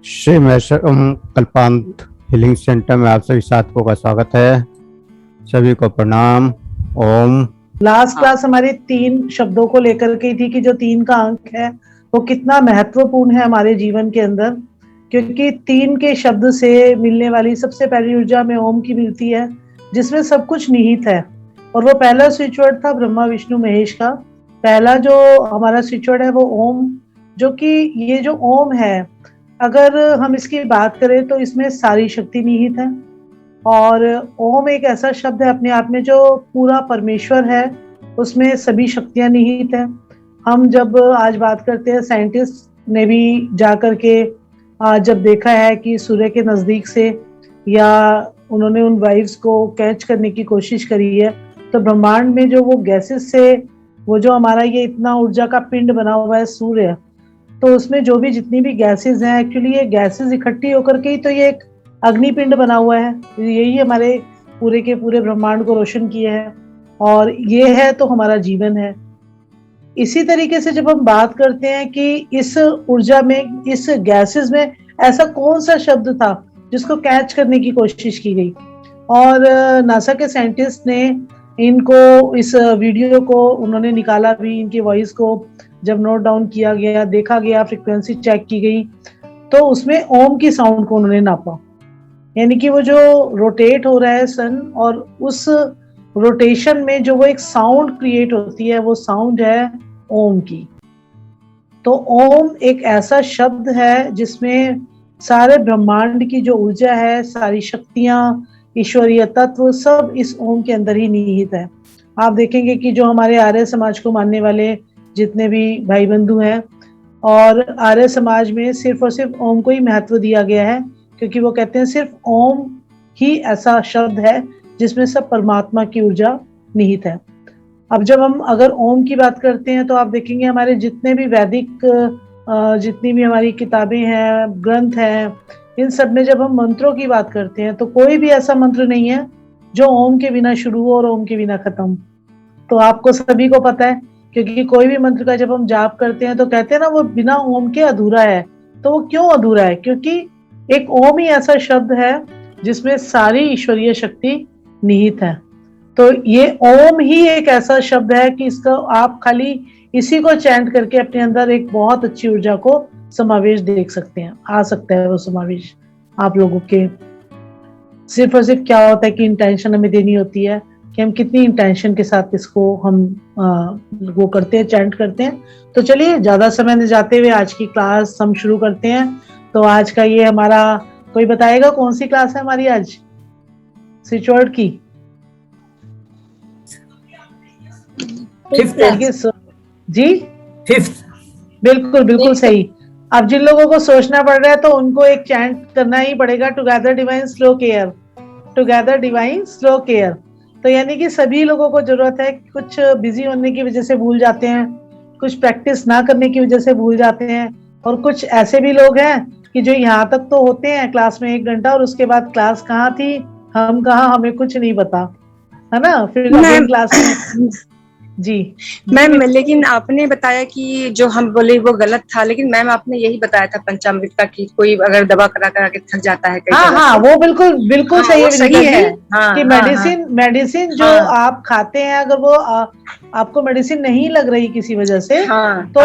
Shri Maheshwaram कल्पांत healing centre में आप सभी साथियों का स्वागत है। सभी को प्रणाम। ओम। लास्ट क्लास हमारी 3 शब्दों को लेकर के थी कि जो 3 का अंक है वो कितना महत्वपूर्ण है हमारे जीवन के अंदर, क्योंकि 3 के शब्द से मिलने वाली सबसे पहली ऊर्जा में ओम की मिलती है, जिसमें सब कुछ निहित है। और वो पहला स्विच वर्ड था ब्रह्मा विष्णु महेश का। पहला जो हमारा स्विच वर्ड है वो ओम, जो कि ये जो ओम है, अगर हम इसकी बात करें तो इसमें सारी शक्ति निहित है। और ओम एक ऐसा शब्द है अपने आप में जो पूरा परमेश्वर है, उसमें सभी शक्तियां निहित है। हम जब आज बात करते हैं, साइंटिस्ट ने भी जा करके जब देखा है कि सूर्य के नजदीक से या उन्होंने उन वाइव्स को कैच करने की कोशिश करी है, तो ब्रह्मांड में जो वो गैसेस से वो जो हमारा ये इतना ऊर्जा का पिंड बना हुआ है सूर्य, तो उसमें जो भी जितनी भी गैसेस हैं, एक्चुअली ये गैसेस इकट्ठी होकर के ही तो ये एक अग्निपिंड बना हुआ है। यही हमारे पूरे के पूरे ब्रह्मांड को रोशन किया है, और ये है तो हमारा जीवन है। इसी तरीके से जब हम बात करते हैं कि इस ऊर्जा में, इस गैसेस में ऐसा कौन सा शब्द था जिसको कैच करने की कोशिश की गई, और नासा के साइंटिस्ट ने इनको, इस वीडियो को उन्होंने निकाला भी, इनकी वॉइस को जब नोट डाउन किया गया, देखा गया, फ्रीक्वेंसी चेक की गई, तो उसमें ओम की साउंड को उन्होंने नापा। यानी कि वो जो रोटेट हो रहा है सन, और उस रोटेशन में जो वो एक साउंड क्रिएट होती है, वो साउंड है ओम की। तो ओम एक ऐसा शब्द है जिसमें सारे ब्रह्मांड की जो ऊर्जा है, सारी शक्तियां, ईश्वरीय तत्व सब इस ओम के अंदर ही निहित है। आप देखेंगे कि जो हमारे आर्य समाज को मानने वाले जितने भी भाई बंधु हैं, और आर्य समाज में सिर्फ और सिर्फ ओम को ही महत्व दिया गया है, क्योंकि वो कहते हैं सिर्फ ओम ही ऐसा शब्द है जिसमें सब परमात्मा की ऊर्जा निहित है। अब जब हम अगर ओम की बात करते हैं तो आप देखेंगे हमारे जितने भी वैदिक, जितनी भी हमारी किताबें हैं, ग्रंथ हैं, इन सब में जब हम मंत्रों की बात करते हैं तो कोई भी ऐसा मंत्र नहीं है जो ओम के बिना शुरू हो और ओम के बिना खत्म। तो आपको सभी को पता है, क्योंकि कोई भी मंत्र का जब हम जाप करते हैं तो कहते हैं ना, वो बिना ओम के अधूरा है। तो वो क्यों अधूरा है? क्योंकि एक ओम ही ऐसा शब्द है जिसमें सारी ईश्वरीय शक्ति निहित है। तो ये ओम ही एक ऐसा शब्द है कि इसका आप खाली इसी को चैंट करके अपने अंदर एक बहुत अच्छी ऊर्जा को समावेश देख सकते हैं, आ सकता है वो समावेश आप लोगों के। सिर्फ और सिर्फ क्या होता है कि इंटेंशन हमें देनी होती है कि हम कितनी इंटेंशन के साथ इसको हम वो करते हैं, चैंट करते हैं। तो चलिए ज्यादा समय न जाते हुए आज की क्लास हम शुरू करते हैं। तो आज का ये हमारा, कोई बताएगा कौन सी क्लास है हमारी आज स्विच वर्ड की? जी फिफ्थ। बिल्कुल बिल्कुल सही। अब जिन लोगों को सोचना पड़ रहा है तो उनको एक चैंट करना ही पड़ेगा, together divine slow care, together divine slow care. तो यानी कि सभी लोगों को जरूरत है, कुछ बिजी होने की वजह से भूल जाते हैं, कुछ प्रैक्टिस ना करने की वजह से भूल जाते हैं, और कुछ ऐसे भी लोग हैं कि जो यहाँ तक तो होते हैं क्लास में 1 घंटा, और उसके बाद क्लास कहाँ थी, हम कहाँ, हमें कुछ नहीं पता, है ना। फिर क्लास में जी मैम, लेकिन आपने बताया कि जो हम बोले वो गलत था, लेकिन मैम आपने यही बताया था पंचामृत का कि कोई अगर दवा करा करा के थक जाता है। हाँ, वो बिल्कुल बिल्कुल सही है, सही है। कि मेडिसिन जो आप खाते हैं, अगर वो आपको मेडिसिन नहीं लग रही किसी वजह से, तो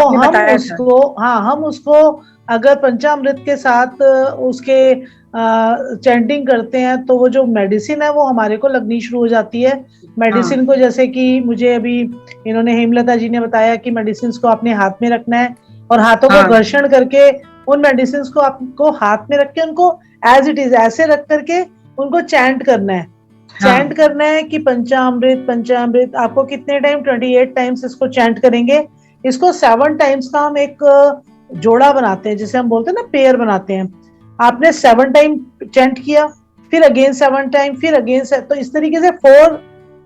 हम उसको अगर पंचामृत के साथ उसके चैंटिंग करते हैं तो वो जो मेडिसिन है वो हमारे को लगनी शुरू हो जाती है। मेडिसिन को, जैसे कि मुझे अभी इन्होंने, हेमलता जी ने बताया कि मेडिसिन को अपने हाथ में रखना है, और हाथों को घर्षण करके उन मेडिसिन को आपको हाथ में रख के उनको एज इट इज ऐसे रख करके उनको चैंट करना है। चैंट करना है कि पंचामृत पंचामृत। आपको कितने टाइम? 28 टाइम्स इसको चैंट करेंगे। इसको 7 टाइम्स का हम एक जोड़ा बनाते हैं, जिसे हम बोलते हैं ना, पेयर बनाते हैं। आपने 7 टाइम चैंट किया, फिर अगेन 7 टाइम, फिर अगेन, तो इस तरीके से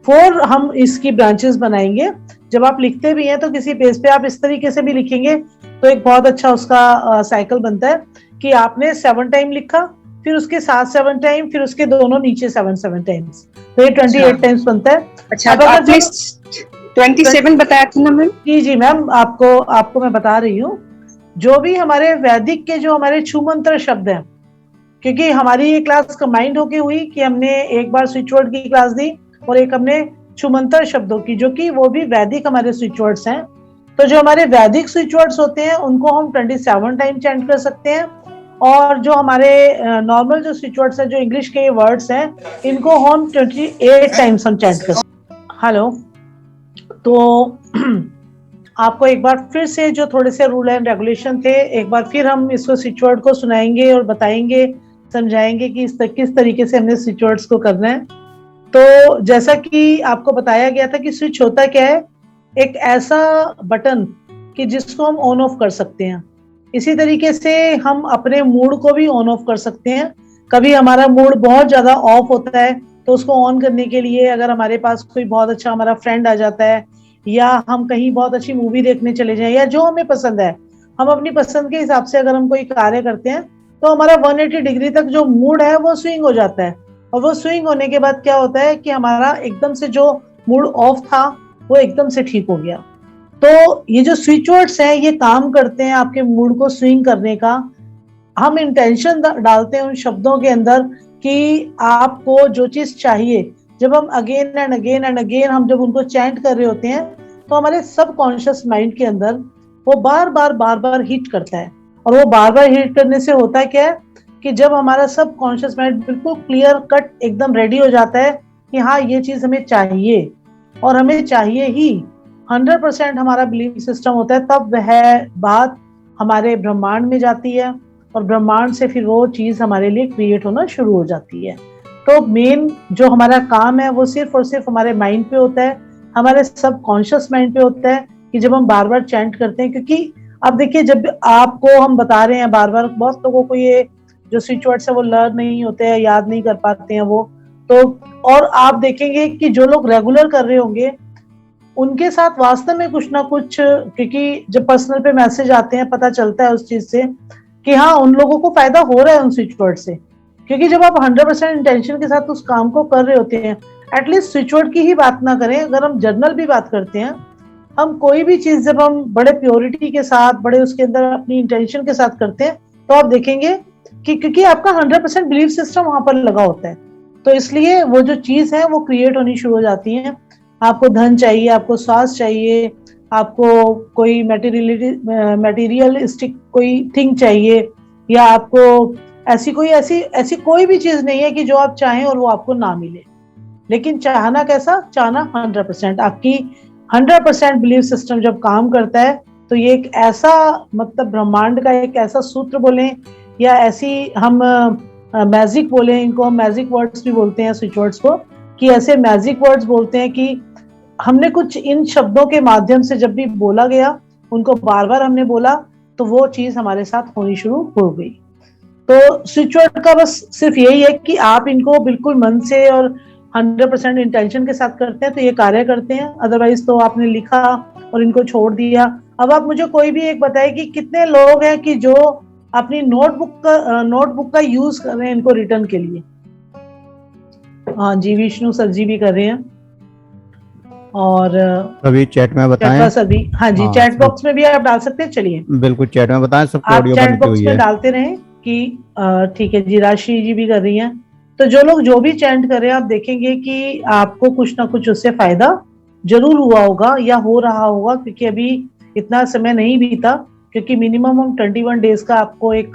4 हम इसकी ब्रांचेस बनाएंगे। जब आप लिखते भी हैं तो किसी पेज पे आप इस तरीके से भी लिखेंगे तो एक बहुत अच्छा उसका साइकिल बनता है कि आपने 7 टाइम लिखा, फिर उसके साथ 7 टाइम, फिर उसके दोनों नीचे 7 टाइम्स, तो ये 28 टाइम्स बनता है। अच्छा, तो आपने 27 बताया था ना मैम? जी मैम, आपको मैं बता रही हूँ। जो भी हमारे वैदिक के जो हमारे छूमंत्र शब्द हैं, क्योंकि हमारी ये क्लास कंबाइंड होके हुई कि हमने एक बार स्विच वर्ड की क्लास दी और एक हमने छूमंत्र शब्दों की, जो कि वो भी वैदिक हमारे स्विच वर्ड्स हैं। तो जो हमारे वैदिक स्विच वर्ड्स होते हैं उनको हम 27 टाइम चैंट कर सकते हैं, और जो हमारे नॉर्मल जो स्विच वर्ड्स हैं, जो इंग्लिश के वर्ड्स हैं, इनको हम 28 टाइम्स हम चैंट कर सकते हैं। हेलो, तो आपको एक बार फिर से जो थोड़े से रूल एंड रेगुलेशन थे, एक बार फिर हम इसको स्विच वर्ड को सुनाएंगे और बताएंगे, समझाएंगे कि किस तरीके से हमने स्विच वर्ड्स को करना है। तो जैसा कि आपको बताया गया था कि स्विच होता क्या है, एक ऐसा बटन कि जिसको हम ऑन ऑफ कर सकते हैं। इसी तरीके से हम अपने मूड को भी ऑन ऑफ कर सकते हैं। कभी हमारा मूड बहुत ज्यादा ऑफ होता है तो उसको ऑन करने के लिए अगर हमारे पास कोई बहुत अच्छा हमारा फ्रेंड आ जाता है, या हम कहीं बहुत अच्छी मूवी देखने चले जाएं, या जो हमें पसंद है, हम अपनी पसंद के हिसाब से अगर हम कोई कार्य करते हैं तो हमारा 180 डिग्री तक जो मूड है वो स्विंग हो जाता है। और वो स्विंग होने के बाद क्या होता है कि हमारा एकदम से जो मूड ऑफ था वो एकदम से ठीक हो गया। तो ये जो स्विच वर्ड्स हैं ये काम करते हैं आपके मूड को स्विंग करने का। हम इंटेंशन डालते हैं उन शब्दों के अंदर कि आपको जो चीज चाहिए, जब हम अगेन एंड अगेन हम जब उनको चैंट कर रहे होते हैं तो हमारे सबकॉन्शियस माइंड के अंदर वो बार बार हिट करता है। और वो बार बार हिट करने से होता है क्या है कि जब हमारा सबकॉन्शियस माइंड बिल्कुल क्लियर कट एकदम रेडी हो जाता है कि हाँ ये चीज हमें चाहिए और हमें चाहिए ही, 100% हमारा बिलीफ सिस्टम होता है, तब वह बात हमारे ब्रह्मांड में जाती है और ब्रह्मांड से फिर वो चीज हमारे लिए क्रिएट होना शुरू हो जाती है। तो मेन जो हमारा काम है वो सिर्फ और सिर्फ हमारे माइंड पे होता है, हमारे सबकॉन्शियस माइंड पे होता है कि जब हम बार बार चैंट करते हैं। क्योंकि अब देखिए, जब आपको हम बता रहे हैं बार बार, बहुत लोगों को ये जो स्विच वर्ड्स है वो लर्न नहीं होते हैं, याद नहीं कर पाते हैं वो तो। और आप देखेंगे कि जो लोग रेगुलर कर रहे होंगे उनके साथ वास्तव में कुछ ना कुछ, क्योंकि जब पर्सनल पे मैसेज आते हैं पता चलता है उस चीज से कि हाँ उन लोगों को फायदा हो रहा है उन स्विच वर्ड से। क्योंकि जब आप 100% इंटेंशन के साथ उस काम को कर रहे होते हैं, एटलीस्ट स्विच वर्ड की ही बात ना करें, अगर हम जर्नल भी बात करते हैं, हम कोई भी चीज जब हम बड़े प्योरिटी के साथ, बड़े उसके अंदर अपनी इंटेंशन के साथ करते हैं तो आप देखेंगे कि क्योंकि आपका 100% बिलीफ सिस्टम वहां पर लगा होता है, तो इसलिए वो जो चीज है वो क्रिएट होनी शुरू हो जाती है। आपको धन चाहिए, आपको स्वास्थ्य चाहिए, आपको कोई मटेरियलिस्टिक कोई थिंग चाहिए, या आपको ऐसी कोई भी चीज नहीं है कि जो आप चाहें और वो आपको ना मिले। लेकिन चाहना कैसा, चाहना 100%। आपकी 100% बिलीफ सिस्टम जब काम करता है तो ये एक ऐसा, मतलब ब्रह्मांड का एक ऐसा सूत्र बोलें या ऐसी हम मैजिक बोलें, इनको हम मैजिक वर्ड्स भी बोलते हैं स्विच वर्ड्स को, कि ऐसे मैजिक वर्ड्स बोलते हैं कि हमने कुछ इन शब्दों के माध्यम से जब भी बोला गया, उनको बार बार हमने बोला तो वो चीज हमारे साथ होनी शुरू हो गई। तो स्विच वर्ड का बस सिर्फ यही है कि आप इनको बिल्कुल मन से और 100% इंटेंशन के साथ करते हैं तो ये कार्य करते हैं, अदरवाइज तो आपने लिखा और इनको छोड़ दिया। अब आप मुझे कोई भी एक बताए कि कितने लोग हैं कि जो अपनी नोटबुक का यूज कर रहे हैं इनको रिटर्न के लिए। हाँ जी, विष्णु सर जी भी कर रहे हैं, और अभी चैट में बताएं। सर भी, हाँ जी, चैट बॉक्स में भी आप डाल सकते हैं। चलिए बिल्कुल चैट में बताएं, सबको आप ऑडियो चैट बनती बॉक्स हुई में है। डालते रहें कि ठीक है जी, राशि जी भी कर रही हैं। तो जो लोग जो भी चैंट कर रहे हैं आप देखेंगे कि आपको कुछ ना कुछ उससे फायदा जरूर हुआ होगा या हो रहा होगा, क्योंकि अभी इतना समय नहीं बीता, क्योंकि मिनिमम हम 21 डेज का आपको एक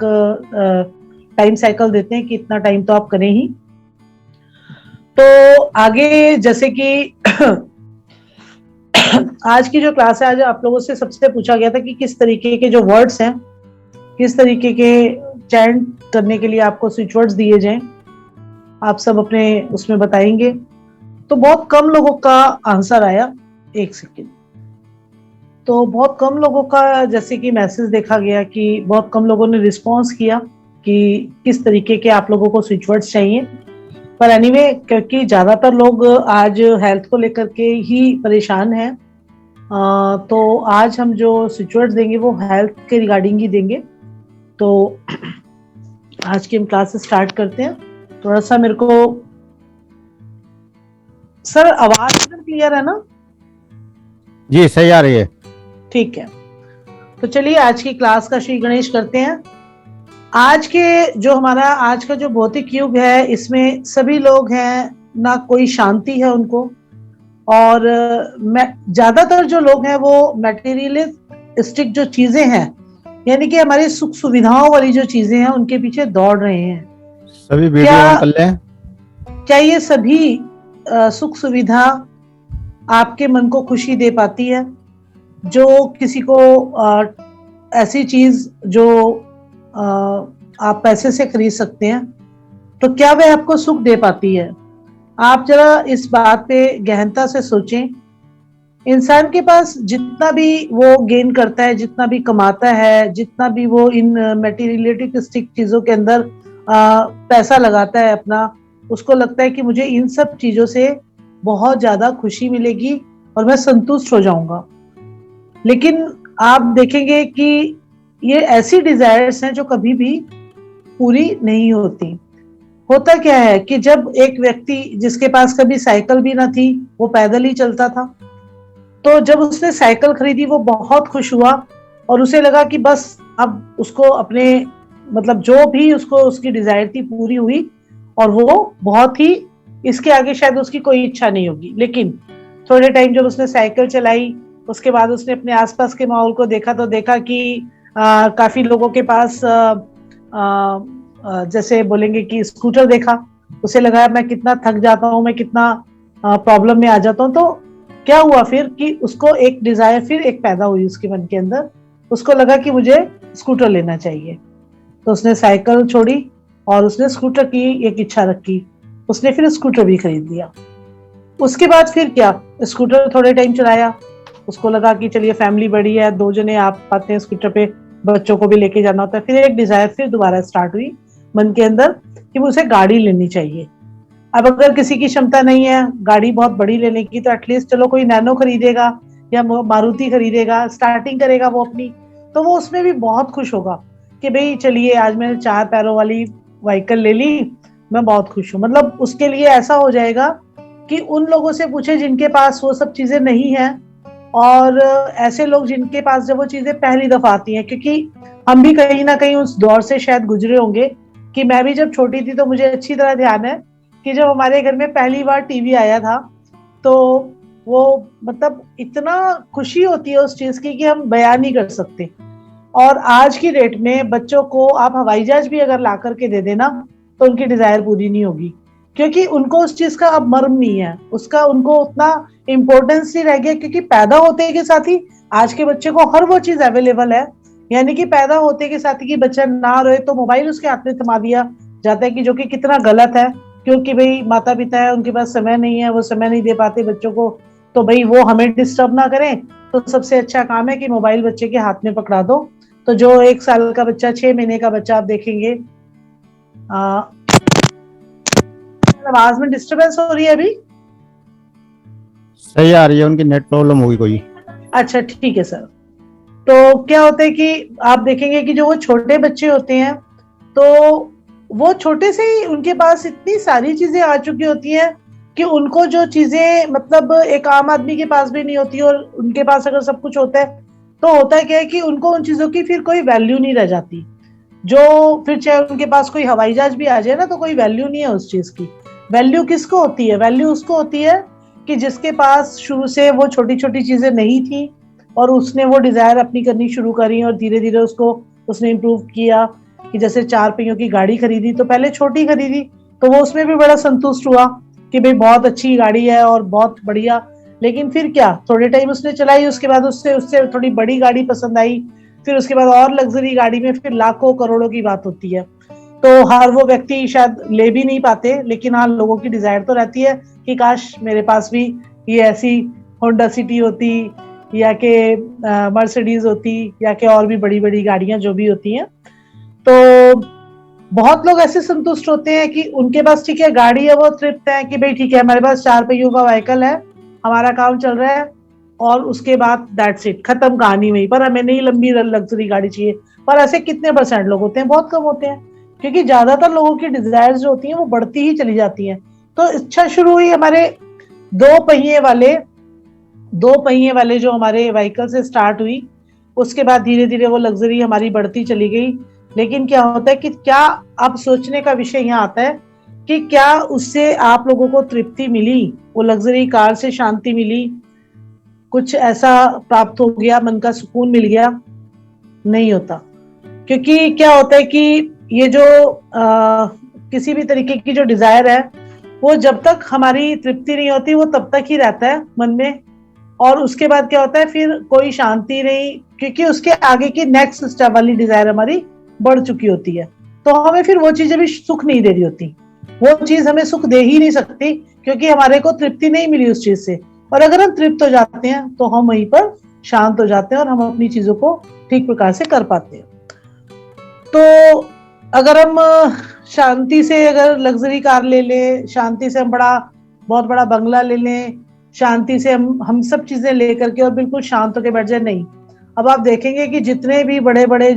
टाइम साइकिल देते हैं कि इतना टाइम तो आप करें ही। तो आगे जैसे कि आज की जो क्लास है, आज आप लोगों से सबसे पूछा गया था कि किस तरीके के जो वर्ड्स हैं, किस तरीके के चैंट करने के लिए आपको स्विच वर्ड्स दिए जाएं, आप सब अपने उसमें बताएंगे। तो बहुत कम लोगों का आंसर आया, एक सेकेंड। तो बहुत कम लोगों का जैसे कि मैसेज देखा गया कि बहुत कम लोगों ने रिस्पॉन्स किया कि किस तरीके के आप लोगों को स्विच वर्ड्स चाहिए। पर एनीवे, क्योंकि ज्यादातर लोग आज हेल्थ को लेकर के ही परेशान हैं, तो आज हम जो स्विच वर्ड्स देंगे वो हेल्थ के रिगार्डिंग ही देंगे। तो आज की हम क्लास स्टार्ट करते हैं। थोड़ा सा मेरे को सर आवाज एकदम क्लियर है ना? जी सही आ रही है। ठीक है। तो चलिए आज की क्लास का श्री गणेश करते हैं। आज का जो भौतिक युग है, इसमें सभी लोग हैं, ना कोई शांति है उनको, और ज्यादातर जो लोग हैं वो मटेरियलिस्टिक जो चीजें हैं, यानी कि हमारी सुख सुविधाओं वाली जो चीजें हैं उनके पीछे दौड़ रहे हैं। सभी वीडियो ऑन कर लें। क्या ये सभी सुख सुविधा आपके मन को खुशी दे पाती है? जो किसी को ऐसी चीज जो आप पैसे से खरीद सकते हैं, तो क्या वह आपको सुख दे पाती है? आप जरा इस बात पे गहनता से सोचें। इंसान के पास जितना भी वो गेन करता है, जितना भी कमाता है, जितना भी वो इन मटेरियलिस्टिक चीजों के अंदर पैसा लगाता है अपना, उसको लगता है कि मुझे इन सब चीजों से बहुत ज्यादा खुशी मिलेगी और मैं संतुष्ट हो जाऊंगा। लेकिन आप देखेंगे कि ये ऐसी डिजायर्स हैं जो कभी भी पूरी नहीं होती। होता क्या है कि जब एक व्यक्ति जिसके पास कभी साइकिल भी ना थी, वो पैदल ही चलता था, तो जब उसने साइकिल खरीदी वो बहुत खुश हुआ और उसे लगा कि बस अब उसको अपने मतलब जो भी उसको उसकी डिजायर थी पूरी हुई, और वो बहुत ही, इसके आगे शायद उसकी कोई इच्छा नहीं होगी। लेकिन थोड़े टाइम जब उसने साइकिल चलाई, उसके बाद उसने अपने आसपास के माहौल को देखा, तो देखा कि काफी लोगों के पास जैसे बोलेंगे कि स्कूटर देखा, उसे लगा मैं कितना थक जाता हूँ, मैं कितना प्रॉब्लम में आ जाता हूँ। तो क्या हुआ फिर कि उसको एक डिजायर फिर एक पैदा हुई उसके मन के अंदर, उसको लगा कि मुझे स्कूटर लेना चाहिए। तो उसने साइकिल छोड़ी और उसने स्कूटर की एक इच्छा रखी, उसने फिर स्कूटर भी खरीद लिया। उसके बाद फिर क्या, स्कूटर थोड़े टाइम चलाया, उसको लगा कि चलिए फैमिली बड़ी है, 2 जने आप पाते हैं स्कूटर पे, बच्चों को भी लेके जाना होता है। फिर एक डिजायर फिर दोबारा स्टार्ट हुई मन के अंदर कि मुझे गाड़ी लेनी चाहिए। अब अगर किसी की क्षमता नहीं है गाड़ी बहुत बड़ी लेने की, तो एटलीस्ट चलो कोई नैनो खरीदेगा या मारुति खरीदेगा, स्टार्टिंग करेगा वो अपनी, तो वो उसमें भी बहुत खुश होगा कि भाई चलिए आज मैंने 4 पैरों वाली व्हीकल ले ली, मैं बहुत खुश हूँ। मतलब उसके लिए ऐसा हो जाएगा कि उन लोगों से पूछे जिनके पास वो सब चीजें नहीं है, और ऐसे लोग जिनके पास जब वो चीजें पहली दफा आती हैं, क्योंकि हम भी कहीं ना कहीं उस दौर से शायद गुजरे होंगे कि मैं भी जब छोटी थी तो मुझे अच्छी तरह ध्यान है कि जब हमारे घर में पहली बार टीवी आया था, तो वो मतलब इतना खुशी होती है उस चीज की कि हम बयान नहीं कर सकते। और आज की डेट में बच्चों को आप हवाई जहाज भी अगर ला करके दे देना तो उनकी डिजायर पूरी नहीं होगी, क्योंकि उनको उस चीज का अब मर्म नहीं है, उसका उनको उतना इम्पोर्टेंस नहीं रह गया। क्योंकि पैदा होते के साथ ही आज के बच्चे को हर वो चीज अवेलेबल है, यानी कि पैदा होते के साथ ही कि बच्चा ना रोए तो मोबाइल उसके हाथ में थमा दिया जाता है, कि जो कि कितना गलत है, क्योंकि भाई माता पिता है, उनके पास समय नहीं है, वो समय नहीं दे पाते बच्चों को, तो भाई वो हमें डिस्टर्ब ना करें, तो सबसे अच्छा काम है कि मोबाइल बच्चे के हाथ में पकड़ा दो। तो जो 1 साल का बच्चा, 6 महीने का बच्चा, आप देखेंगे आवाज में डिस्टरबेंस हो रही है अभी? सही आ रही है, उनकी नेट प्रॉब्लम होगी कोई। अच्छा ठीक है सर। तो क्या होता है कि आप देखेंगे कि जो वो छोटे बच्चे होते हैं, तो वो छोटे से ही उनके पास इतनी सारी चीजें आ चुकी होती हैं कि उनको जो चीजें मतलब एक आम आदमी के पास भी नहीं होती, और उनके पास अगर सब कुछ होता है तो होता है क्या है कि उनको उन चीजों की फिर कोई वैल्यू नहीं रह जाती। जो फिर चाहे उनके पास कोई हवाई जहाज भी आ जाए ना, तो कोई वैल्यू नहीं है उस चीज की। वैल्यू किसको होती है? वैल्यू उसको होती है कि जिसके पास शुरू से वो छोटी छोटी चीजें नहीं थी और उसने वो डिजायर अपनी करनी शुरू करी, और धीरे धीरे उसको उसने इम्प्रूव किया। कि जैसे 4 पहियों की गाड़ी खरीदी, तो पहले छोटी खरीदी तो वो उसमें भी बड़ा संतुष्ट हुआ कि भाई बहुत अच्छी गाड़ी है और बहुत बढ़िया। लेकिन फिर क्या, थोड़े टाइम उसने चलाई, उसके बाद उससे उससे थोड़ी बड़ी गाड़ी पसंद आई, फिर उसके बाद और लग्जरी गाड़ी में फिर लाखों करोड़ों की बात होती है। तो हर वो व्यक्ति शायद ले भी नहीं पाते, लेकिन हाँ लोगों की डिजायर तो रहती है कि काश मेरे पास भी ये ऐसी होंडा सिटी होती, या के मर्सिडीज होती, या के और भी बड़ी बड़ी गाड़ियां जो भी होती हैं। तो बहुत लोग ऐसे संतुष्ट होते हैं कि उनके पास ठीक है गाड़ी है, वो तृप्त है कि भाई ठीक है हमारे पास 4 पहियों का व्हीकल है, हमारा काम चल रहा है, और उसके बाद दैट्स इट, खत्म कहानी वहीं पर, हमें नहीं लंबी लग्जरी गाड़ी चाहिए। पर ऐसे कितने % लोग होते हैं? बहुत कम होते हैं, क्योंकि ज्यादातर लोगों की डिजायर्स जो होती हैं वो बढ़ती ही चली जाती हैं। तो इच्छा शुरू हुई हमारे 2 पहिए वाले जो हमारे व्हीकल से स्टार्ट हुई, उसके बाद धीरे धीरे वो लग्जरी हमारी बढ़ती चली गई। लेकिन क्या होता है कि क्या अब सोचने का विषय यहाँ आता है कि क्या उससे आप लोगों को तृप्ति मिली, वो लग्जरी कार से शांति मिली, कुछ ऐसा प्राप्त हो गया, मन का सुकून मिल गया? नहीं होता। क्योंकि क्या होता है कि ये जो किसी भी तरीके की जो डिजायर है वो जब तक हमारी तृप्ति नहीं होती वो तब तक ही रहता है मन में, और उसके बाद क्या होता है फिर कोई शांति नहीं, क्योंकि उसके आगे की नेक्स्ट स्टेप वाली डिजायर हमारी बढ़ चुकी होती है। तो हमें फिर वो चीजें भी सुख नहीं दे रही होती, वो चीज हमें सुख दे ही नहीं सकती क्योंकि हमारे को तृप्ति नहीं मिली उस चीज से। और अगर हम तृप्त हो जाते हैं तो हम वहीं पर शांत हो जाते हैं और हम अपनी चीजों को ठीक प्रकार से कर पाते हैं। तो अगर हम शांति से अगर लग्जरी कार ले लें, शांति से हम बहुत बड़ा बंगला ले लें, शांति से हम सब चीजें लेकर के और बिल्कुल शांत होकर बैठ जाए, नहीं। अब आप देखेंगे कि जितने भी बड़े बड़े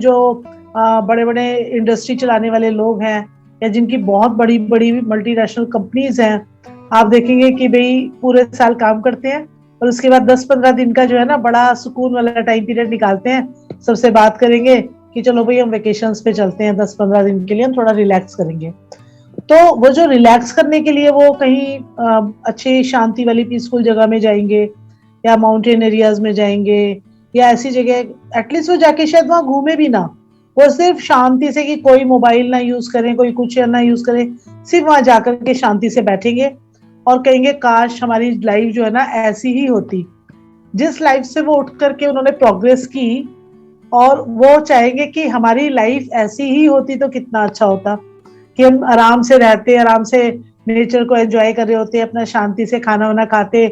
इंडस्ट्री चलाने वाले लोग हैं या जिनकी बहुत बड़ी बड़ी मल्टीनेशनल कंपनीज हैं, आप देखेंगे कि भाई पूरे साल काम करते हैं और उसके बाद 10-15 दिन का जो है ना बड़ा सुकून वाला टाइम पीरियड निकालते हैं। सबसे बात करेंगे कि चलो भाई हम वेकेशंस पे चलते हैं 10-15 दिन के लिए, हम थोड़ा रिलैक्स करेंगे। तो वो जो रिलैक्स करने के लिए वो कहीं अच्छी शांति वाली पीसफुल जगह में जाएंगे या माउंटेन एरियाज में जाएंगे या ऐसी जगह, एटलीस्ट वो जाके शायद वहां घूमे भी ना, वो सिर्फ शांति से कि कोई मोबाइल ना यूज करें, कोई कुछ ना यूज करें, सिर्फ वहां जाकर के शांति से बैठेंगे और कहेंगे काश हमारी लाइफ जो है ना ऐसी ही होती। जिस लाइफ से वो उठ करके उन्होंने प्रोग्रेस की और वो चाहेंगे कि हमारी लाइफ ऐसी ही होती तो कितना अच्छा होता, कि हम आराम से रहते, आराम से नेचर को एंजॉय कर रहे होते, अपना शांति से खाना वाना खाते,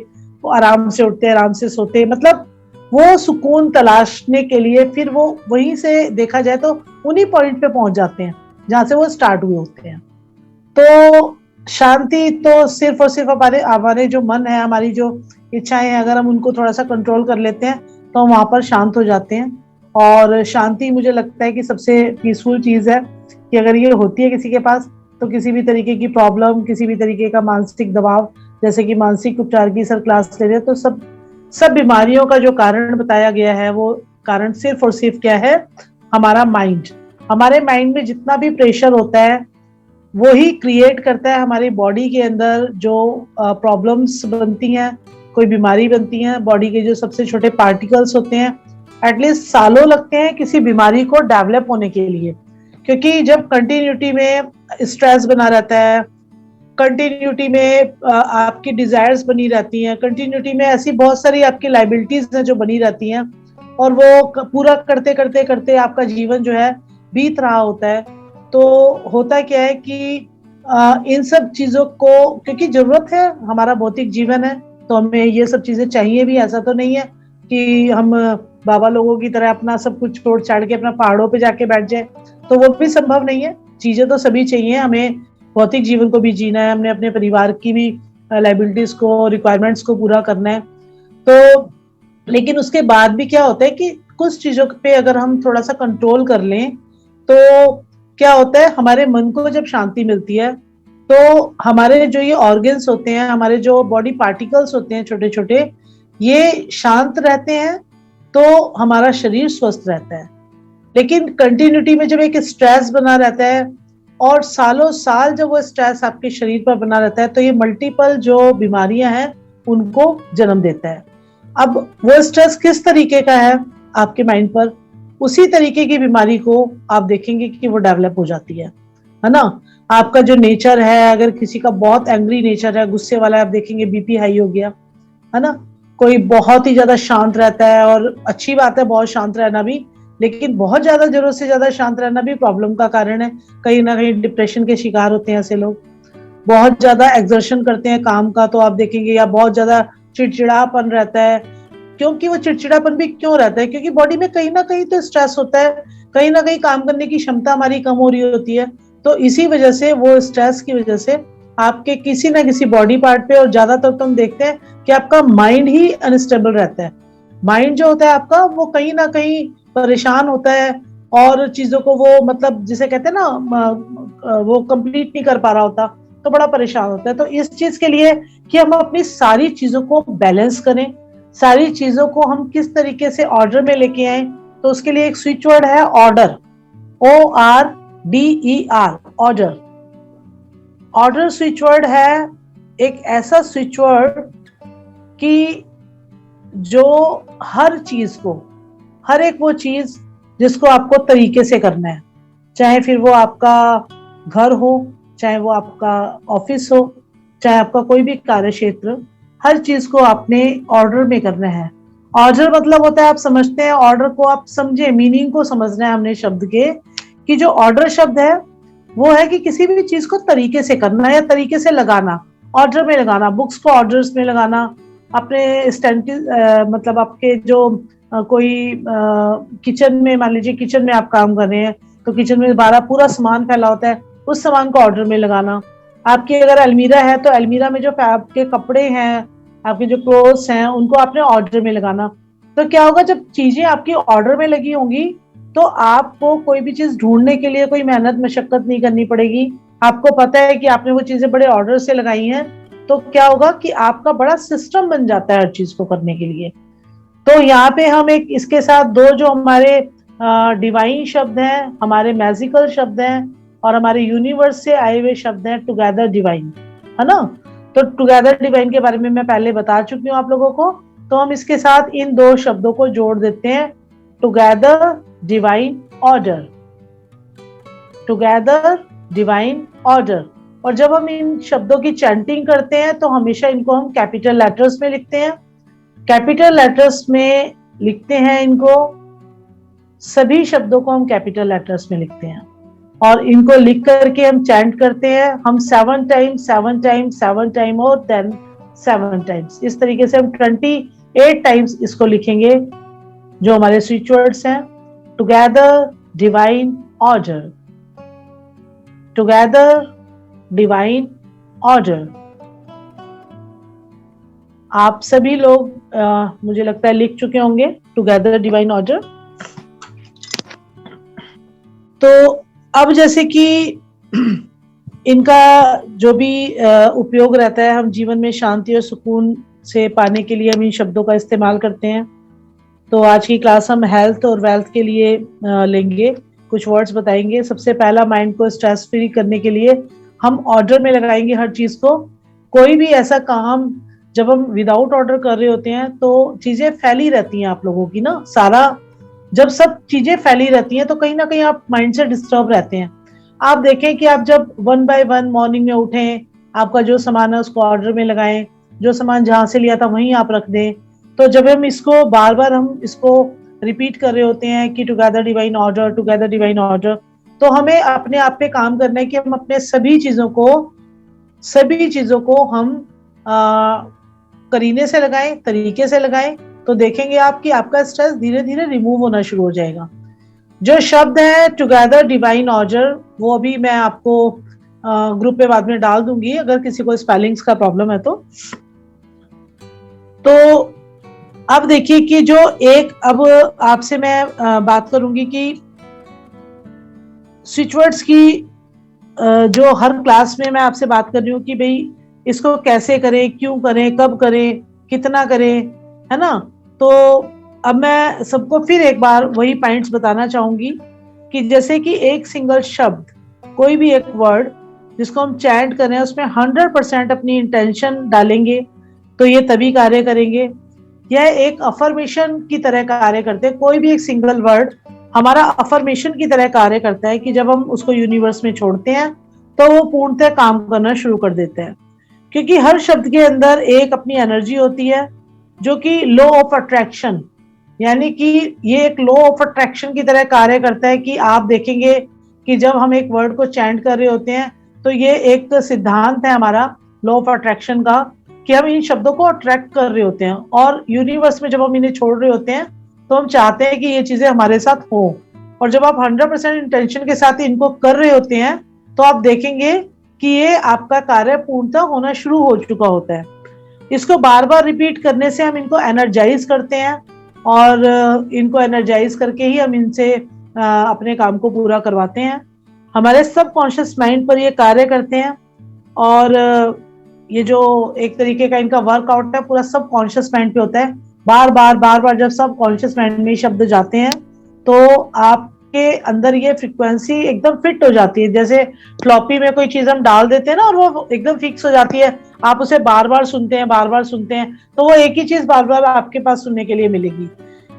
आराम से उठते, आराम से सोते। मतलब वो सुकून तलाशने के लिए फिर वो वहीं से देखा जाए तो उन्हीं पॉइंट पे पहुंच जाते हैं जहां से वो स्टार्ट हुए होते हैं। तो शांति तो सिर्फ और सिर्फ हमारे जो मन है, हमारी जो इच्छाएं हैं, अगर हम उनको थोड़ा सा कंट्रोल कर लेते हैं तो हम वहां पर शांत हो जाते हैं। और शांति मुझे लगता है कि सबसे पीसफुल चीज है कि अगर ये होती है किसी के पास तो किसी भी तरीके की प्रॉब्लम, किसी भी तरीके का मानसिक दबाव, जैसे कि मानसिक उपचार की सर क्लास ले रहे हैं, तो सब बीमारियों का जो कारण बताया गया है वो कारण सिर्फ और सिर्फ क्या है, हमारा माइंड। हमारे माइंड में जितना भी प्रेशर होता है वो ही क्रिएट करता है हमारी बॉडी के अंदर जो प्रॉब्लम्स बनती हैं, कोई बीमारी बनती है। बॉडी के जो सबसे छोटे पार्टिकल्स होते हैं एटलीस्ट सालों लगते हैं किसी बीमारी को डेवलप होने के लिए, क्योंकि जब कंटिन्यूटी में स्ट्रेस बना रहता है, कंटिन्यूटी में आपकी डिजायर्स बनी रहती हैं, कंटिन्यूटी में ऐसी बहुत सारी आपकी लाइबिलिटीज हैं जो बनी रहती हैं और वो पूरा करते करते करते आपका जीवन जो है बीत रहा होता है। तो होता क्या है कि इन सब चीजों को, क्योंकि जरूरत है, हमारा भौतिक जीवन है तो हमें ये सब चीजें चाहिए भी। ऐसा तो नहीं है कि हम बाबा लोगों की तरह अपना सब कुछ छोड़ छाड़ के अपना पहाड़ों पे जाके बैठ जाए, तो वो भी संभव नहीं है। चीजें तो सभी चाहिए, हमें भौतिक जीवन को भी जीना है, हमने अपने परिवार की भी लाइबिलिटीज को, रिक्वायरमेंट्स को पूरा करना है। तो लेकिन उसके बाद भी क्या होता है कि कुछ चीजों पे अगर हम थोड़ा सा कंट्रोल कर लें तो क्या होता है, हमारे मन को जब शांति मिलती है तो हमारे जो ये ऑर्गन्स होते हैं, हमारे जो बॉडी पार्टिकल्स होते हैं छोटे छोटे, ये शांत रहते हैं तो हमारा शरीर स्वस्थ रहता है। लेकिन कंटिन्यूटी में जब एक स्ट्रेस बना रहता है और सालों साल जब वो स्ट्रेस आपके शरीर पर बना रहता है तो ये मल्टीपल जो बीमारियां हैं उनको जन्म देता है। अब वो स्ट्रेस किस तरीके का है आपके माइंड पर, उसी तरीके की बीमारी को आप देखेंगे कि वो डेवलप हो जाती है ना। आपका जो नेचर है, अगर किसी का बहुत एंग्री नेचर है, गुस्से वाला है, आप देखेंगे बीपी हाई हो गया है ना। कोई बहुत ही ज्यादा शांत रहता है, और अच्छी बात है बहुत शांत रहना भी, लेकिन बहुत ज्यादा जरूरत से ज्यादा शांत रहना भी प्रॉब्लम का कारण है। कहीं ना कहीं डिप्रेशन के शिकार होते हैं ऐसे लोग। बहुत ज्यादा एक्सर्शन करते हैं काम का तो आप देखेंगे, या बहुत ज्यादा चिड़चिड़ापन रहता है। क्योंकि वो चिड़चिड़ापन भी क्यों रहता है, क्योंकि बॉडी में कहीं ना कहीं तो स्ट्रेस होता है, कहीं ना कहीं काम करने की क्षमता हमारी कम हो रही होती है। तो इसी वजह से, वो स्ट्रेस की वजह से आपके किसी ना किसी बॉडी पार्ट पे, और ज्यादातर तो हम देखते हैं कि आपका माइंड ही अनस्टेबल रहता है। माइंड जो होता है आपका, वो कहीं ना कहीं परेशान होता है और चीजों को वो, मतलब जिसे कहते हैं ना, वो कंप्लीट नहीं कर पा रहा होता, तो बड़ा परेशान होता है। तो इस चीज के लिए कि हम अपनी सारी चीजों को बैलेंस करें, सारी चीजों को हम किस तरीके से ऑर्डर में लेके आए, तो तो उसके लिए एक स्विच वर्ड है order, ORDER, order. Order switch word है एक ऐसा स्विच वर्ड कि जो हर चीज को, हर एक वो चीज जिसको आपको तरीके से करना है, चाहे फिर वो आपका घर हो, चाहे वो आपका ऑफिस हो, चाहे आपका कोई भी कार्य क्षेत्र, हर चीज को आपने ऑर्डर में करना है। ऑर्डर मतलब होता है, आप समझते हैं ऑर्डर को, आप समझे मीनिंग को समझना है हमने शब्द के, कि जो ऑर्डर शब्द है वो है कि किसी भी चीज को तरीके से करना या तरीके से लगाना, ऑर्डर में लगाना, बुक्स को ऑर्डर्स में लगाना, अपने मतलब आपके जो कोई किचन में, मान लीजिए किचन में आप काम कर रहे हैं तो किचन में पूरा सामान फैला होता है, उस सामान को ऑर्डर में लगाना। आपकी अगर अलमीरा है तो अलमीरा में जो आपके कपड़े हैं, आपके जो क्लोथ्स हैं, उनको आपने ऑर्डर में लगाना। तो क्या होगा, जब चीजें आपकी ऑर्डर में लगी होंगी तो आपको कोई भी चीज ढूंढने के लिए कोई मेहनत मशक्कत नहीं करनी पड़ेगी। आपको पता है कि आपने वो चीजें बड़े ऑर्डर से लगाई हैं, तो क्या होगा कि आपका बड़ा सिस्टम बन जाता है हर चीज को करने के लिए। तो यहाँ पे हम एक इसके साथ दो जो हमारे डिवाइन शब्द हैं, हमारे मैजिकल शब्द हैं और हमारे यूनिवर्स से आए हुए शब्द हैं, टुगेदर डिवाइन, है ना। तो टुगेदर डिवाइन के बारे में मैं पहले बता चुकी हूँ आप लोगों को, तो हम इसके साथ इन दो शब्दों को जोड़ देते हैं, together divine order, together divine order. और जब हम इन शब्दों की चैंटिंग करते हैं तो हमेशा इनको हम कैपिटल लेटर्स में लिखते हैं, कैपिटल लेटर्स में लिखते हैं इनको, सभी शब्दों को हम कैपिटल लेटर्स में लिखते हैं और इनको लिख करके हम चैंट करते हैं। हम 7 टाइम्स 7 टाइम्स 7 टाइम और देन 7 टाइम्स, इस तरीके से हम 28 टाइम्स इसको लिखेंगे, जो हमारे स्विच वर्ड्स हैं, together divine order, together divine order. आप सभी लोग मुझे लगता है लिख चुके होंगे टुगेदर डिवाइन ऑर्डर। तो अब जैसे कि इनका जो भी उपयोग रहता है, हम जीवन में शांति और सुकून से पाने के लिए हम इन शब्दों का इस्तेमाल करते हैं। तो आज की क्लास हम हेल्थ और वेल्थ के लिए लेंगे, कुछ वर्ड्स बताएंगे। सबसे पहला, माइंड को स्ट्रेस फ्री करने के लिए हम ऑर्डर में लगाएंगे हर चीज को। कोई भी ऐसा काम जब हम विदाउट ऑर्डर कर रहे होते हैं तो चीजें फैली रहती हैं आप लोगों की ना, सारा जब सब चीजें फैली रहती हैं तो कहीं ना कहीं आप माइंड से डिस्टर्ब रहते हैं। आप देखें कि आप जब 1 बाय 1 मॉर्निंग में उठें, आपका जो सामान है उसको ऑर्डर में लगाएं, जो सामान जहां से लिया था वहीं आप रख दें। तो जब हम इसको बार बार हम इसको रिपीट कर रहे होते हैं कि together divine order, together divine order, तो हमें अपने आप पे काम करना है कि हम अपने सभी चीजों को हम करीने से लगाएं, तरीके से लगाएं, तो देखेंगे आप कि आपका स्ट्रेस धीरे धीरे रिमूव होना शुरू हो जाएगा। जो शब्द है टुगेदर डिवाइन ऑर्डर, वो अभी मैं आपको ग्रुप पे बाद में डाल दूंगी, अगर किसी को स्पेलिंग्स का प्रॉब्लम है तो अब देखिए कि जो एक, अब आपसे मैं बात करूंगी कि स्विच वर्ड्स की जो हर क्लास में मैं आपसे बात कर रही हूँ कि भाई इसको कैसे करें, क्यों करें, कब करें, कितना करें, है ना। तो अब मैं सबको फिर एक बार वही पॉइंट्स बताना चाहूंगी कि जैसे कि एक सिंगल शब्द, कोई भी एक वर्ड जिसको हम चैंट कर रहे हैं, उसमें 100% अपनी इंटेंशन डालेंगे तो ये तभी कार्य करेंगे। यह एक अफर्मेशन की तरह कार्य करते हैं। कोई भी एक सिंगल वर्ड हमारा अफर्मेशन की तरह कार्य करता है कि जब हम उसको यूनिवर्स में छोड़ते हैं तो वो पूर्णतः काम करना शुरू कर देते हैं, क्योंकि हर शब्द के अंदर एक अपनी एनर्जी होती है जो कि लॉ ऑफ अट्रैक्शन, यानी कि ये एक लॉ ऑफ अट्रैक्शन की तरह कार्य करता है कि आप देखेंगे कि जब हम एक वर्ड को चैंट कर रहे होते हैं तो ये एक सिद्धांत है हमारा लॉ ऑफ अट्रैक्शन का कि हम इन शब्दों को अट्रैक्ट कर रहे होते हैं, और यूनिवर्स में जब हम इन्हें छोड़ रहे होते हैं तो हम चाहते हैं कि ये चीजें हमारे साथ हो। और जब आप 100% इंटेंशन के साथ इनको कर रहे होते हैं तो आप देखेंगे कि ये आपका कार्य पूर्णतः होना शुरू हो चुका होता है। इसको बार बार रिपीट करने से हम इनको एनर्जाइज करते हैं और इनको एनर्जाइज करके ही हम इनसे अपने काम को पूरा करवाते हैं। हमारे सबकॉन्शियस माइंड पर ये कार्य करते हैं और ये जो एक तरीके का इनका वर्कआउट है पूरा सबकॉन्शियस माइंड पे होता है। बार बार जब सबकॉन्शियस माइंड में शब्द जाते हैं तो आपके अंदर ये फ्रीक्वेंसी एकदम फिट हो जाती है। जैसे फ्लॉपी में कोई चीज हम डाल देते हैं ना और वो एकदम फिक्स हो जाती है, आप उसे बार बार सुनते हैं, बार बार सुनते हैं, तो वो एक ही चीज बार बार आपके पास सुनने के लिए मिलेगी।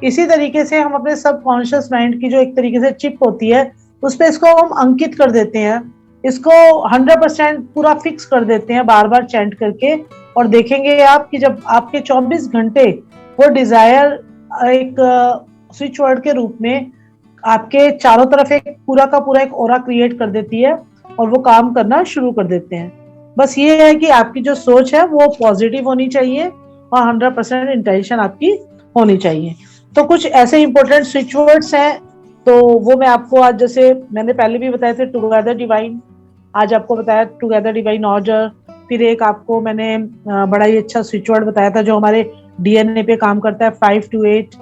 इसी तरीके से हम अपने सबकॉन्शियस माइंड की जो एक तरीके से चिप होती है उस पर इसको हम अंकित कर देते हैं, इसको 100% पूरा फिक्स कर देते हैं बार बार चैंट करके। और देखेंगे आप कि जब आपके 24 घंटे वो डिजायर एक स्विच वर्ड के रूप में आपके चारों तरफ एक पूरा का पूरा एक ओरा क्रिएट कर देती है और वो काम करना शुरू कर देते हैं। बस ये है कि आपकी जो सोच है वो पॉजिटिव होनी चाहिए और 100% इंटेंशन आपकी होनी चाहिए। तो कुछ ऐसे इंपॉर्टेंट स्विच वर्ड्स हैं, तो वो मैं आपको आज, जैसे मैंने पहले भी बताए थे, टुगेदर डिवाइन, आज आपको बताया टुगेदर डिवाइन ऑर्डर। फिर एक आपको मैंने बड़ा ही अच्छा स्विच वर्ड बताया था जो हमारे डीएनए पे काम करता है, 5 to 8।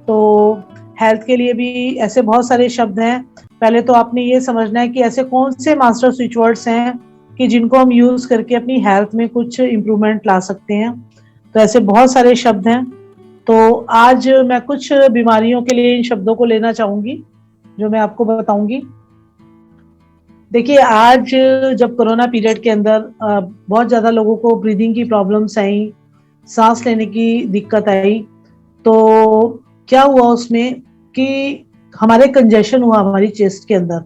तो हेल्थ के लिए भी ऐसे बहुत सारे शब्द हैं। पहले तो आपने ये समझना है कि ऐसे कौन से मास्टर स्विच वर्ड्स हैं कि जिनको हम यूज करके अपनी हेल्थ में कुछ इम्प्रूवमेंट ला सकते हैं। तो ऐसे बहुत सारे शब्द हैं। तो आज मैं कुछ बीमारियों के लिए इन शब्दों को लेना चाहूंगी जो मैं आपको बताऊंगी। देखिए, आज जब कोरोना पीरियड के अंदर बहुत ज्यादा लोगों को ब्रीदिंग की प्रॉब्लम्स आई, सांस लेने की दिक्कत आई, तो क्या हुआ उसमें कि हमारे कंजेशन हुआ हमारी चेस्ट के अंदर।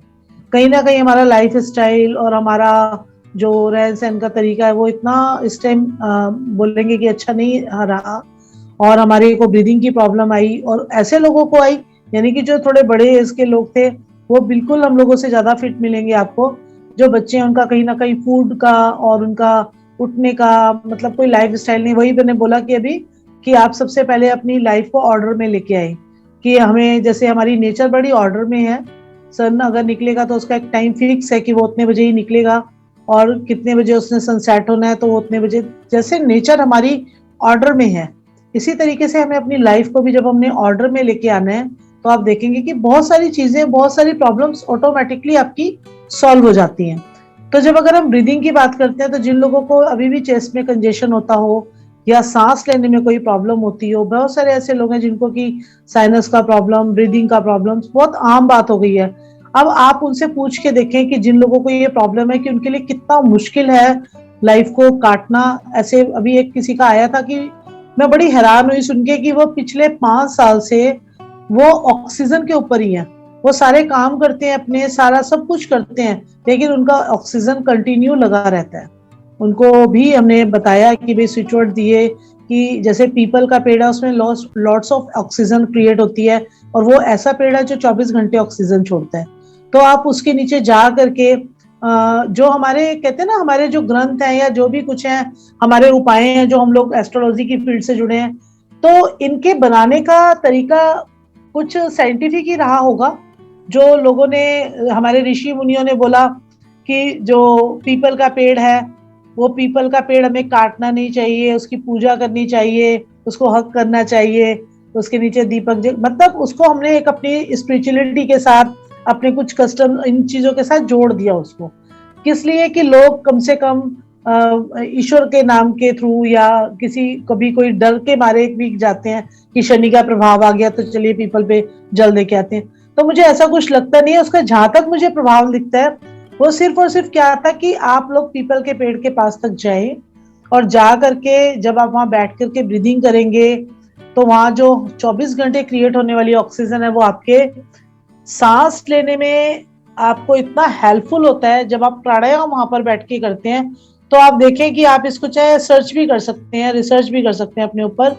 कहीं ना कहीं हमारा लाइफ स्टाइल और हमारा जो रहन सहन का तरीका है वो इतना इस टाइम बोलेंगे कि अच्छा नहीं रहा, और हमारे को ब्रीदिंग की प्रॉब्लम आई। और ऐसे लोगों को आई, यानी कि जो थोड़े बड़े एज के लोग थे वो बिल्कुल हम लोगों से ज्यादा फिट मिलेंगे आपको। जो बच्चे हैं उनका कहीं ना कहीं फूड का और उनका उठने का मतलब कोई लाइफ स्टाइल नहीं। वही मैंने बोला कि अभी कि आप सबसे पहले अपनी लाइफ को ऑर्डर में लेके आए, कि हमें, जैसे हमारी नेचर बड़ी ऑर्डर में है। सन अगर निकलेगा तो उसका एक टाइम फिक्स है कि वो उतने बजे ही निकलेगा, और कितने बजे उसने सनसेट होना है तो वो उतने बजे, जैसे नेचर हमारी ऑर्डर में है, इसी तरीके से हमें अपनी लाइफ को भी जब हमने ऑर्डर में लेके आना है तो आप देखेंगे कि बहुत सारी चीजें, बहुत सारी प्रॉब्लम्स ऑटोमेटिकली आपकी सॉल्व हो जाती हैं। तो जब अगर हम ब्रीदिंग की बात करते हैं तो जिन लोगों को अभी भी चेस्ट में कंजेशन होता हो या सांस लेने में कोई प्रॉब्लम होती हो, बहुत सारे ऐसे लोग हैं जिनको कि साइनस का प्रॉब्लम, ब्रीदिंग का प्रॉब्लम बहुत आम बात हो गई है। अब आप उनसे पूछ के देखें कि जिन लोगों को ये प्रॉब्लम है कि उनके लिए कितना मुश्किल है लाइफ को काटना। ऐसे अभी एक किसी का आया था कि मैं बड़ी हैरान हुई सुन के कि वो पिछले 5 साल से वो ऑक्सीजन के ऊपर ही है। वो सारे काम करते हैं अपने, सारा सब कुछ करते हैं, लेकिन उनका ऑक्सीजन कंटिन्यू लगा रहता है। उनको भी हमने बताया कि भाई स्विच वर्ड दिए कि जैसे पीपल का पेड़ है उसमें लॉट्स ऑफ ऑक्सीजन क्रिएट होती है, और वो ऐसा पेड़ है जो 24 घंटे ऑक्सीजन छोड़ता है। तो आप उसके नीचे जा करके जो हमारे कहते हैं ना, हमारे जो ग्रंथ हैं या जो भी कुछ है, हमारे उपाय हैं, जो हम लोग एस्ट्रोलॉजी की फील्ड से जुड़े हैं, तो इनके बनाने का तरीका कुछ साइंटिफिक ही रहा होगा। जो लोगों ने, हमारे ऋषि मुनियों ने बोला कि जो पीपल का पेड़ है, वो पीपल का पेड़ हमें काटना नहीं चाहिए, उसकी पूजा करनी चाहिए, उसको हक करना चाहिए, उसके नीचे दीपक मतलब उसको हमने एक अपनी स्पिरिचुअलिटी के साथ, अपने कुछ कस्टम, इन चीजों के साथ जोड़ दिया उसको। किस लिए? कि लोग कम से कम ईश्वर के नाम के थ्रू या किसी, कभी कोई डर के मारे भी जाते हैं कि शनि का प्रभाव आ गया तो चलिए पीपल पे जल दे के आते हैं। तो मुझे ऐसा कुछ लगता नहीं है। उसका जहां तक मुझे प्रभाव दिखता है वो सिर्फ और सिर्फ क्या था कि आप लोग पीपल के पेड़ के पास तक जाए, और जा करके जब आप वहां बैठ करके ब्रीदिंग करेंगे तो वहां जो 24 घंटे क्रिएट होने वाली ऑक्सीजन है वो आपके सांस लेने में आपको इतना हेल्पफुल होता है। जब आप प्राणायाम वहां पर बैठ के करते हैं तो आप देखें कि आप इसको चाहे सर्च भी कर सकते हैं, रिसर्च भी कर सकते हैं अपने ऊपर,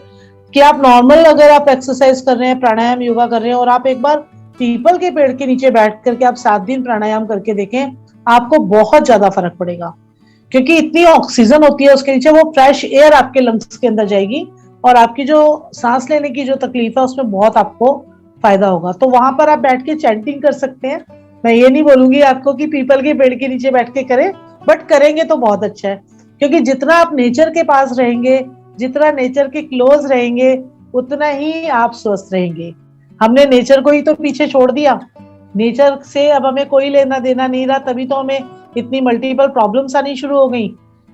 कि आप नॉर्मल अगर आप एक्सरसाइज कर रहे हैं, प्राणायाम योगा कर रहे हैं, और आप एक बार पीपल के पेड़ के नीचे बैठ करके आप 7 दिन प्राणायाम करके देखें, आपको बहुत ज्यादा फर्क पड़ेगा। क्योंकि इतनी ऑक्सीजन होती है उसके नीचे, वो फ्रेश एयर आपके लंग्स के अंदर जाएगी, और आपकी जो सांस लेने की जो तकलीफ है उसमें बहुत आपको फायदा होगा। तो वहां पर आप बैठ के चैंटिंग कर सकते हैं। मैं ये नहीं बोलूंगी आपको कि पीपल के पेड़ के नीचे बैठ के करें, बट करेंगे तो बहुत अच्छा है। क्योंकि जितना आप नेचर के पास रहेंगे, जितना नेचर के क्लोज रहेंगे, उतना ही आप स्वस्थ रहेंगे। हमने नेचर को ही तो पीछे छोड़ दिया। नेचर से अब हमें कोई लेना देना नहीं रहा, तभी तो हमें इतनी मल्टीपल प्रॉब्लम्स आनी शुरू हो गई।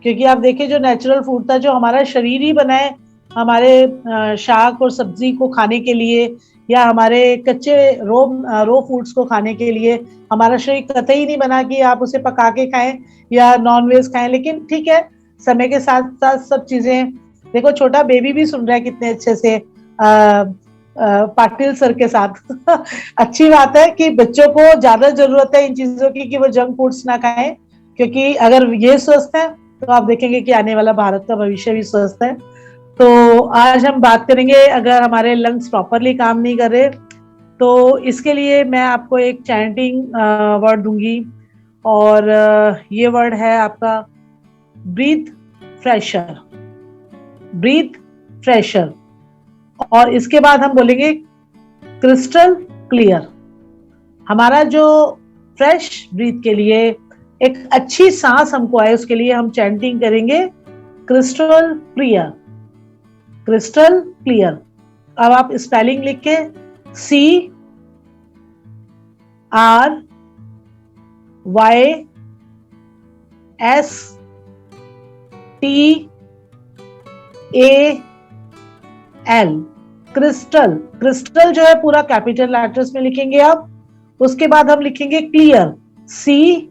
क्योंकि आप देखिए, जो नेचुरल फूड था, जो हमारा शरीर ही बना है हमारे शाक और सब्जी को खाने के लिए, या हमारे कच्चे रो फूड्स को खाने के लिए हमारा शरीर कतई नहीं बना कि आप उसे पका के खाएं या नॉन वेज खाएं। लेकिन ठीक है, समय के साथ साथ सब चीजें, देखो छोटा बेबी भी सुन रहा है कितने अच्छे से पाटिल सर के साथ अच्छी बात है कि बच्चों को ज्यादा जरूरत है इन चीजों की कि वो जंक फूड्स ना खाएं, क्योंकि अगर ये स्वस्थ है तो आप देखेंगे कि आने वाला भारत का भविष्य भी स्वस्थ है। तो आज हम बात करेंगे, अगर हमारे लंग्स प्रॉपरली काम नहीं कर रहे तो इसके लिए मैं आपको एक चैंटिंग वर्ड दूंगी, और ये वर्ड है आपका ब्रीथ फ्रेशर। Breathe fresher. और इसके बाद हम बोलेंगे क्रिस्टल क्लियर। हमारा जो फ्रेश ब्रीथ के लिए एक अच्छी सांस हमको आए उसके लिए हम चैंटिंग करेंगे क्रिस्टल क्लियर, क्रिस्टल क्लियर। अब आप स्पेलिंग लिख के CRYSTAL क्रिस्टल। क्रिस्टल जो है पूरा कैपिटल लेटर्स में लिखेंगे आप। उसके बाद हम लिखेंगे क्लियर, CLEAR।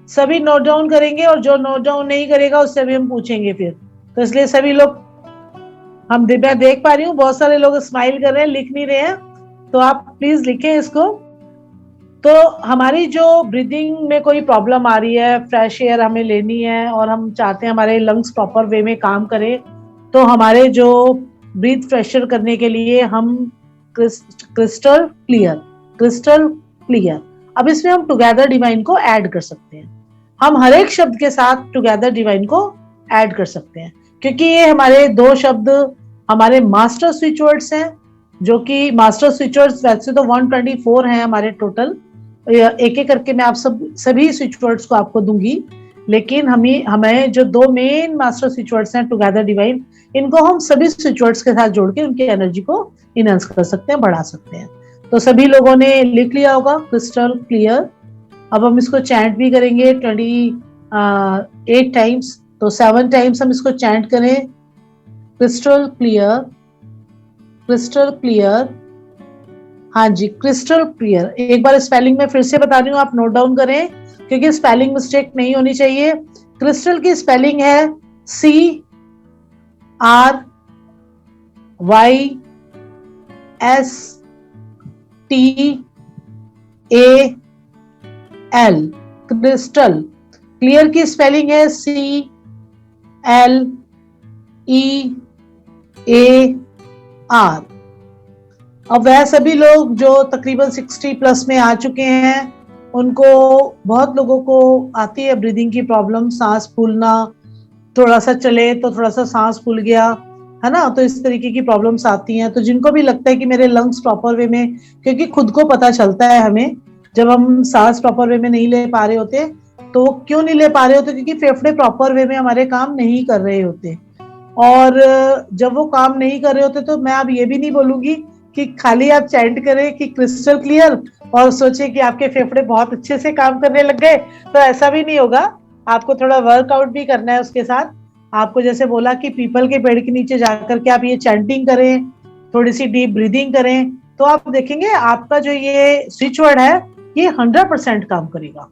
सभी नोट डाउन करेंगे और जो नोट डाउन नहीं करेगा उससे भी हम पूछेंगे फिर। तो इसलिए सभी लोग, मैं देख पा रही हूँ बहुत सारे लोग स्माइल कर रहे हैं, लिख नहीं रहे हैं, तो आप प्लीज लिखें इसको। तो हमारी जो ब्रीदिंग में कोई प्रॉब्लम आ रही है, फ्रेश एयर हमें लेनी है और हम चाहते हैं हमारे लंग्स प्रॉपर वे में काम करें, तो हमारे जो ब्रीथ फ्रेशर करने के लिए हम क्रिस्टल क्लियर, क्रिस्टल क्लियर। अब इसमें हम टुगेदर डिवाइन को ऐड कर सकते हैं। हम हर एक शब्द के साथ टुगेदर डिवाइन को ऐड कर सकते हैं, क्योंकि ये हमारे दो शब्द हमारे मास्टर स्विच वर्ड्स हैं, जो कि मास्टर स्विच वर्ड्स वैसे तो 124 हैं हमारे टोटल। एक एक करके मैं आप सभी स्विच वर्ड्स को आपको दूंगी, लेकिन हमें जो दो मेन मास्टर स्विच वर्ड्स हैं टुगेदर डिवाइन, इनको हम सभी स्विच वर्ड्स के साथ जोड़ के उनकी एनर्जी को इनहेंस कर सकते हैं, बढ़ा सकते हैं। तो सभी लोगों ने लिख लिया होगा क्रिस्टल क्लियर। अब हम इसको चैंट भी करेंगे 28 टाइम्स। तो 7 टाइम्स हम इसको चैंट करें, क्रिस्टल क्लियर, क्रिस्टल क्लियर। हाँ जी, क्रिस्टल क्लियर। एक बार स्पेलिंग में फिर से बता रही हूँ, आप नोट डाउन करें क्योंकि स्पेलिंग मिस्टेक नहीं होनी चाहिए। क्रिस्टल की स्पेलिंग है CRYSTAL, क्रिस्टल। क्लियर की स्पेलिंग है CLEAR। अब वह सभी लोग जो तकरीबन 60 प्लस में आ चुके हैं, उनको, बहुत लोगों को आती है ब्रीदिंग की प्रॉब्लम, सांस फूलना, थोड़ा सा चले तो थोड़ा सा सांस फूल गया, है ना। तो इस तरीके की प्रॉब्लम्स आती हैं। तो जिनको भी लगता है कि मेरे लंग्स प्रॉपर वे में, क्योंकि खुद को पता चलता है हमें जब हम सांस प्रॉपर वे में नहीं ले पा रहे होते, तो क्यों नहीं ले पा रहे होते, क्योंकि फेफड़े प्रॉपर वे में हमारे काम नहीं कर रहे होते। और जब वो काम नहीं कर रहे होते तो मैं अब ये भी नहीं बोलूंगी कि खाली आप चैंट करें कि क्रिस्टल क्लियर और सोचे कि आपके फेफड़े बहुत अच्छे से काम करने लग गए, तो ऐसा भी नहीं होगा। आपको थोड़ा वर्कआउट भी करना है उसके साथ। आपको जैसे बोला कि पीपल के पेड़ के नीचे जाकर के आप ये चैंटिंग करें, थोड़ी सी डीप ब्रीदिंग करें, तो आप देखेंगे आपका जो ये स्विच वर्ड है ये 100% काम करेगा।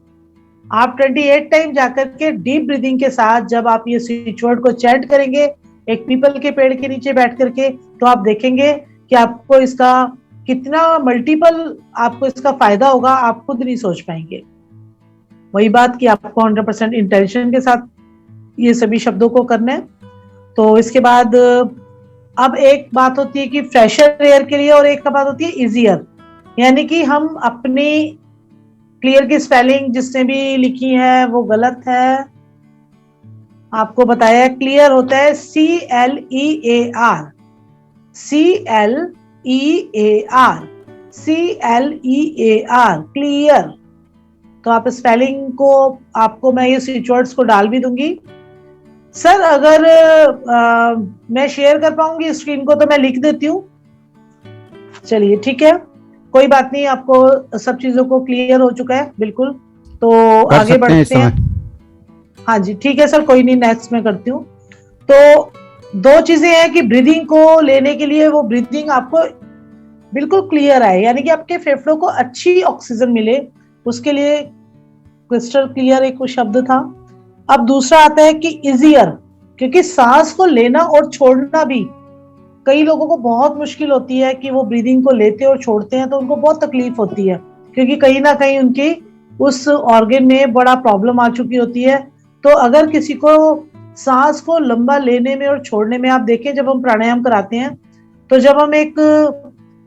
आप 28 टाइम जाकर के डीप ब्रीदिंग के साथ जब आप ये स्विच वर्ड को चैंट करेंगे एक पीपल के पेड़ के नीचे बैठ करके, तो आप देखेंगे कि आपको इसका कितना मल्टीपल आपको इसका फायदा होगा, आप खुद नहीं सोच पाएंगे। वही बात कि आपको 100% इंटेंशन के साथ ये सभी शब्दों को करना है। तो इसके बाद अब एक बात होती है कि फ्रेशर एयर के लिए, और एक बात होती है इजियर, यानी कि हम अपनी क्लियर की स्पेलिंग जिसने भी लिखी है वो गलत है। आपको बताया क्लियर होता है CLEAR, CLEAR, CLEAR, क्लियर। तो आप स्पेलिंग को, आपको मैं ये स्विच वर्ड्स को डाल भी दूंगी। सर अगर मैं शेयर कर पाऊंगी स्क्रीन को तो मैं लिख देती हूँ। चलिए ठीक है, कोई बात नहीं, आपको सब चीजों को क्लियर हो चुका है बिल्कुल। तो आगे बढ़ते हैं। हाँ जी ठीक है सर, कोई नहीं, नेक्स्ट में करती हूँ। तो दो चीजें हैं कि ब्रीदिंग को लेने के लिए वो ब्रीदिंग आपको बिल्कुल क्लियर आए, यानी कि आपके फेफड़ों को अच्छी ऑक्सीजन मिले, उसके लिए क्रिस्टल क्लियर एक वो शब्द था। अब दूसरा आता है कि इजियर, क्योंकि सांस को लेना और छोड़ना भी कई लोगों को बहुत मुश्किल होती है कि वो ब्रीदिंग को लेते और छोड़ते हैं तो उनको बहुत तकलीफ होती है, क्योंकि कहीं ना कहीं उनकी उस ऑर्गन में बड़ा प्रॉब्लम आ चुकी होती है। तो अगर किसी को सांस को लंबा लेने में और छोड़ने में, आप देखें जब हम प्राणायाम कराते हैं तो जब हम एक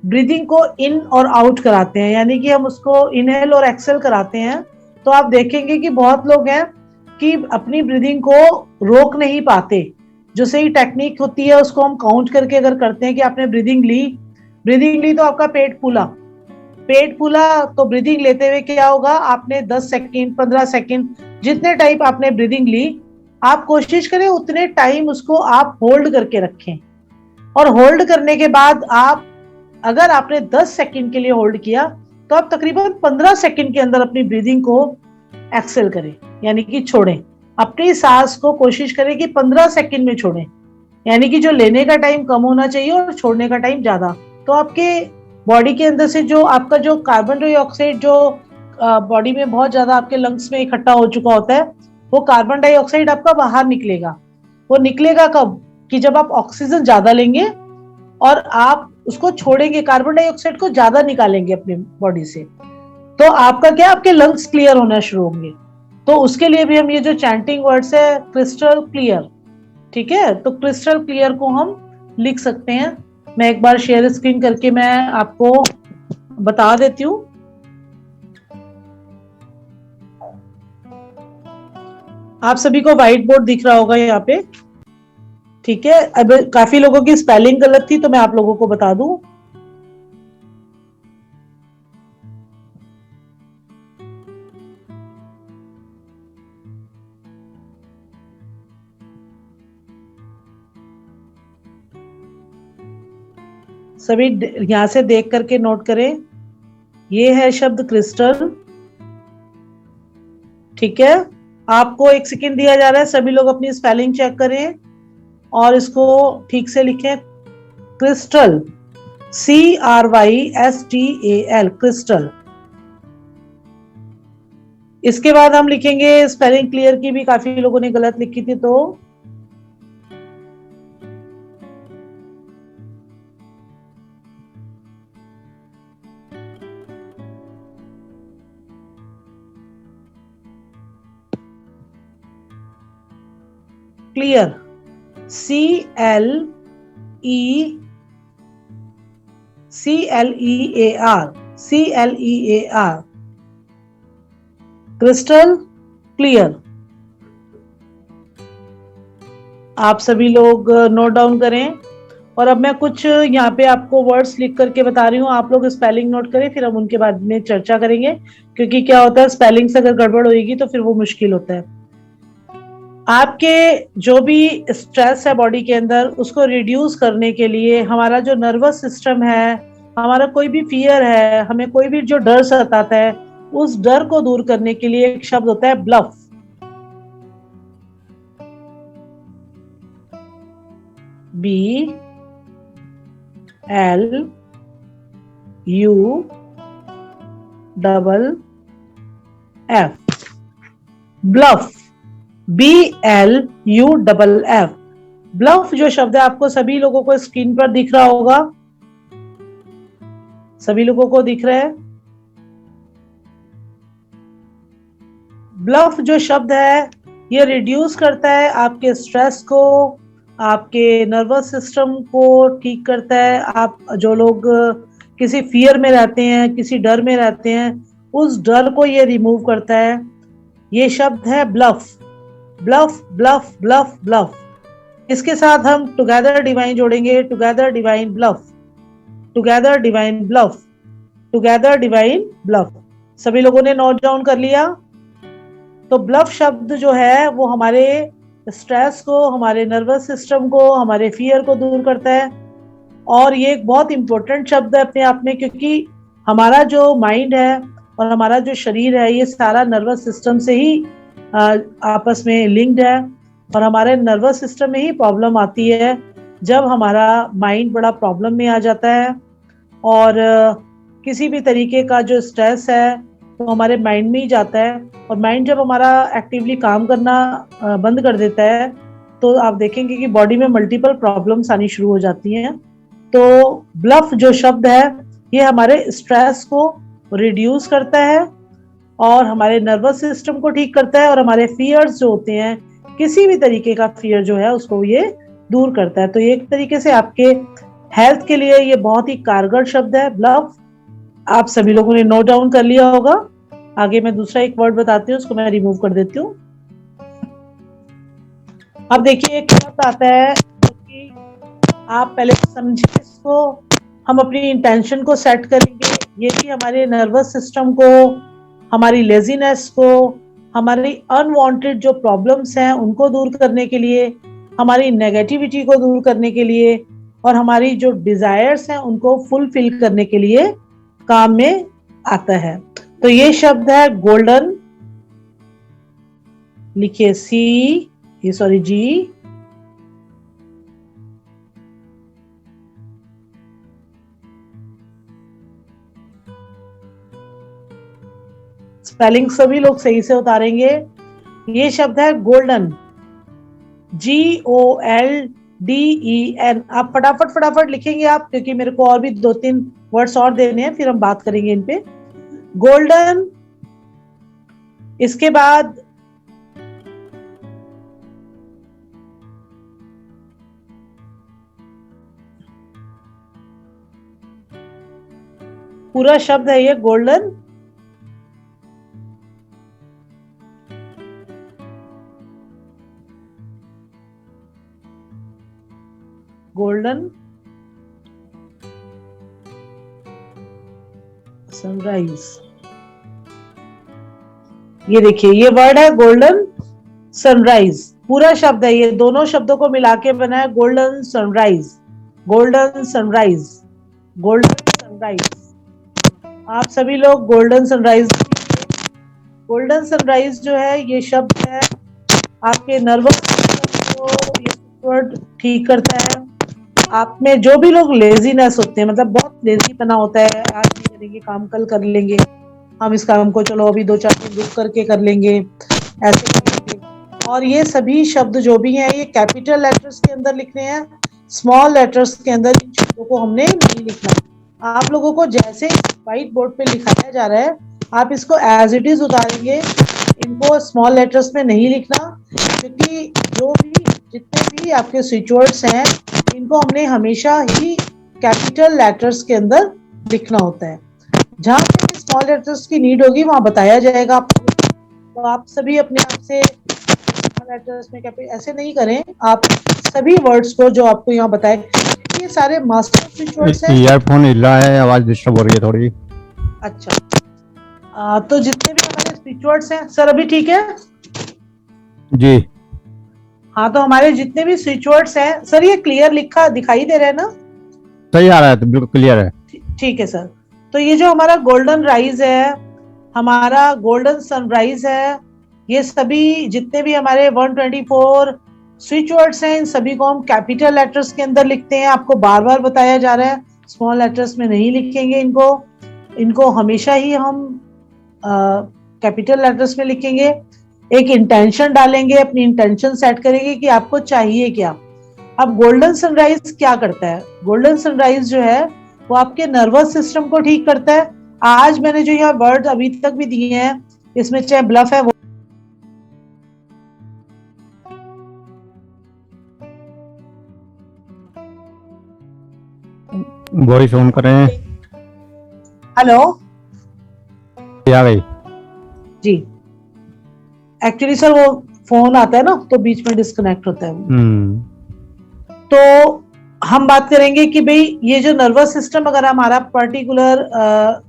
ब्रीदिंग को इन और आउट कराते हैं, यानी कि हम उसको इनहेल और एक्सेल कराते हैं, तो आप देखेंगे कि बहुत लोग हैं कि अपनी ब्रीदिंग को रोक नहीं पाते। जो सही टेक्निक होती है उसको हम काउंट करके अगर करते हैं कि आपने ब्रीदिंग ली तो आपका पेट फूला तो ब्रीदिंग लेते हुए क्या होगा, आपने 10 सेकंड 15 सेकंड जितने टाइम आपने ब्रीदिंग ली, आप कोशिश करें उतने टाइम उसको आप होल्ड करके रखें। और होल्ड करने के बाद आप, अगर आपने 10 सेकंड के लिए होल्ड किया तो आप तकरीबन 15 सेकंड के अंदर अपनी ब्रीदिंग को एक्सेल करें, यानी कि छोड़ें। अपनी सांस को कोशिश करें कि 15 सेकंड में छोड़ें, यानी कि जो लेने का टाइम कम होना चाहिए और छोड़ने का टाइम ज्यादा। तो आपके बॉडी के अंदर से जो आपका जो कार्बन डाइऑक्साइड जो बॉडी में बहुत ज्यादा आपके लंग्स में इकट्ठा हो चुका होता है, वो कार्बन डाइऑक्साइड आपका बाहर निकलेगा। वो निकलेगा कब, कि जब आप ऑक्सीजन ज्यादा लेंगे और आप उसको छोड़ेंगे, कार्बन डाइऑक्साइड को ज्यादा निकालेंगे अपनी बॉडी से, तो आपका क्या, आपके लंग्स क्लियर होना शुरू होंगे। तो उसके लिए भी हम ये जो चैंटिंग वर्ड्स है क्रिस्टल क्लियर, ठीक है, तो क्रिस्टल क्लियर को हम लिख सकते हैं। मैं एक बार शेयर स्क्रीन करके मैं आपको बता देती हूँ। आप सभी को व्हाइट बोर्ड दिख रहा होगा यहाँ पे, ठीक है। अब काफी लोगों की स्पेलिंग गलत थी तो मैं आप लोगों को बता दूं। सभी यहां से देख करके नोट करें, ये है शब्द क्रिस्टल, ठीक है। आपको 1 सेकंड दिया जा रहा है, सभी लोग अपनी स्पेलिंग चेक करें और इसको ठीक से लिखें। Crystal, CRYSTAL, crystal. इसके बाद हम लिखेंगे, स्पेलिंग क्लियर की भी काफी लोगों ने गलत लिखी थी, तो क्लियर, CLEAR, क्रिस्टल क्लियर। आप सभी लोग नोट डाउन करें। और अब मैं कुछ यहाँ पे आपको वर्ड्स लिख करके बता रही हूँ, आप लोग स्पेलिंग नोट करें, फिर हम उनके बाद में चर्चा करेंगे, क्योंकि क्या होता है स्पेलिंग से अगर गड़बड़ होगी तो फिर वो मुश्किल होता है। आपके जो भी स्ट्रेस है बॉडी के अंदर, उसको रिड्यूस करने के लिए हमारा जो नर्वस सिस्टम है, हमारा कोई भी फियर है, हमें कोई भी जो डर सताता है, उस डर को दूर करने के लिए एक शब्द होता है bluff. BLUFF, bluff, BLUFF। Bluff जो शब्द है आपको सभी लोगों को स्क्रीन पर दिख रहा होगा, सभी लोगों को दिख रहा है। ब्लफ जो शब्द है ये रिड्यूस करता है आपके स्ट्रेस को, आपके नर्वस सिस्टम को ठीक करता है। आप जो लोग किसी फियर में रहते हैं, किसी डर में रहते हैं, उस डर को ये रिमूव करता है। ये शब्द है bluff, bluff bluff bluff bluff. इसके साथ हम टुगेदर डिवाइन जोड़ेंगे, together divine bluff, together divine bluff, together divine bluff. सभी लोगों ने नोट डाउन कर लिया। तो ब्लफ शब्द जो है वो हमारे स्ट्रेस को, हमारे नर्वस सिस्टम को, हमारे फियर को दूर करता है। और ये एक बहुत इंपॉर्टेंट शब्द है अपने आप में, क्योंकि हमारा जो माइंड है और हमारा जो शरीर है ये सारा नर्वस सिस्टम से ही आपस में लिंक्ड है। और हमारे नर्वस सिस्टम में ही प्रॉब्लम आती है जब हमारा माइंड बड़ा प्रॉब्लम में आ जाता है और किसी भी तरीके का जो स्ट्रेस है वो हमारे माइंड में ही जाता है। और माइंड जब हमारा एक्टिवली काम करना बंद कर देता है तो आप देखेंगे कि बॉडी में मल्टीपल प्रॉब्लम्स आनी शुरू हो जाती हैं। तो ब्लफ जो शब्द है ये हमारे स्ट्रेस को रिड्यूस करता है और हमारे नर्वस सिस्टम को ठीक करता है और हमारे फियर्स जो होते हैं, किसी भी तरीके का फियर जो है उसको ये दूर करता है। तो एक तरीके से आपके हेल्थ के लिए ये बहुत ही कारगर शब्द है ब्लफ। आप सभी लोगों ने नोट डाउन कर लिया होगा। आगे मैं दूसरा एक वर्ड बताती हूँ, उसको मैं रिमूव कर देती हूँ। अब देखिए एक शब्द आता है कि आप पहले समझिए इसको, हम अपनी इंटेंशन को सेट करेंगे। ये भी हमारे नर्वस सिस्टम को, हमारी लेजीनेस को, हमारी अनवांटेड जो प्रॉब्लम्स हैं उनको दूर करने के लिए, हमारी नेगेटिविटी को दूर करने के लिए और हमारी जो डिजायर्स हैं उनको फुलफिल करने के लिए काम में आता है। तो ये शब्द है गोल्डन। लिखिए जी। स्पेलिंग सभी लोग सही से उतारेंगे। ये शब्द है गोल्डन, GOLDEN। आप फटाफट लिखेंगे आप, क्योंकि मेरे को और भी 2-3 वर्ड्स और देने हैं, फिर हम बात करेंगे इन पे। गोल्डन, इसके बाद पूरा शब्द है ये गोल्डन। Golden sunrise. ये देखिए ये वर्ड है गोल्डन सनराइज। पूरा शब्द है ये, दोनों शब्दों को मिला के बना है golden sunrise. Golden sunrise, golden sunrise. आप सभी लोग गोल्डन सनराइज। गोल्डन सनराइज जो है ये शब्द है आपके नर्वस सिस्टम को ये वर्ड ठीक करता है। आप में जो भी लोग लेजीनेस होते हैं, मतलब बहुत लेजीपना होता है, आज नहीं करेंगे काम कल कर लेंगे, हम इस काम को चलो अभी 2-4 दिन रुक करके कर लेंगे, ऐसे करेंगे। और ये सभी शब्द जो भी हैं ये कैपिटल लेटर्स के अंदर लिखने हैं, स्मॉल लेटर्स के अंदर इन शब्दों को हमने नहीं लिखना। आप लोगों को जैसे व्हाइट बोर्ड पे लिखाया जा रहा है आप इसको एज इट इज उतारेंगे, इनको स्मॉल लेटर्स में नहीं लिखना, क्योंकि जो भी जितने भी आपके स्विच वर्ड्स हैं इनको हमने हमेशा ही कैपिटल लेटर्स के अंदर लिखना होता है। जहां पे स्मॉल लेटर्स की नीड होगी वहां बताया जाएगा आपको। तो आप सभी अपने आप से स्मॉल लेटर्स में ऐसे नहीं करें, आप सभी वर्ड्स को जो आपको यहाँ बताए, ये सारे मास्टर स्विच वर्ड्स हैं। ईयरफोन हिल रहा है, आवाज डिस्टर्ब हो रही है थोड़ी। अच्छा, तो जितने भी हमारे स्विच वर्ड्स हैं सर, अभी ठीक है जी? हाँ, तो हमारे जितने भी स्विच वर्ड्स हैं सर, ये क्लियर लिखा दिखाई दे रहा है ना? सही आ रहा है, तो बिल्कुल क्लियर है। ठीक है सर। तो ये जो हमारा गोल्डन राइज है, हमारा गोल्डन सनराइज है, ये सभी जितने भी हमारे 124 स्विच वर्ड्स हैं इन सभी को हम कैपिटल लेटर्स के अंदर लिखते हैं। आपको बार बार बताया जा रहा है स्मॉल लेटर्स में नहीं लिखेंगे इनको हमेशा ही हम कैपिटल लेटर्स में लिखेंगे। एक इंटेंशन डालेंगे, अपनी इंटेंशन सेट करेंगे कि आपको चाहिए क्या। अब गोल्डन सनराइज क्या करता है? गोल्डन सनराइज जो है वो आपके नर्वस सिस्टम को ठीक करता है। आज मैंने जो यहाँ वर्ड अभी तक भी दिए हैं, इसमें चाहे ब्लफ है, वॉइस ऑन करें। हेलो आ गई जी। एक्चुअली सर वो फोन आता है ना तो बीच में डिस्कनेक्ट होता है। तो हम बात करेंगे कि भाई ये जो नर्वस सिस्टम अगर हमारा पर्टिकुलर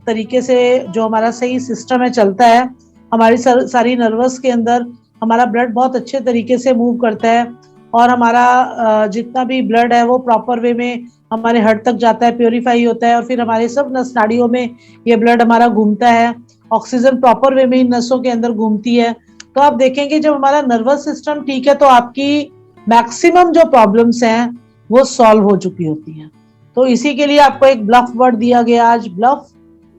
तरीके से जो हमारा सही सिस्टम है चलता है, हमारी सारी नर्वस के अंदर हमारा ब्लड बहुत अच्छे तरीके से मूव करता है और हमारा जितना भी ब्लड है वो प्रॉपर वे में हमारे हार्ट तक जाता है, प्योरीफाई होता है और फिर हमारे सब नस नाड़ियों में ये ब्लड हमारा घूमता है। ऑक्सीजन प्रॉपर वे में इन नसों के अंदर घूमती है तो आप देखेंगे जब हमारा नर्वस सिस्टम ठीक है तो आपकी मैक्सिमम जो प्रॉब्लम्स हैं वो सॉल्व हो चुकी होती हैं। तो इसी के लिए आपको एक ब्लफ वर्ड दिया गया आज, ब्लफ।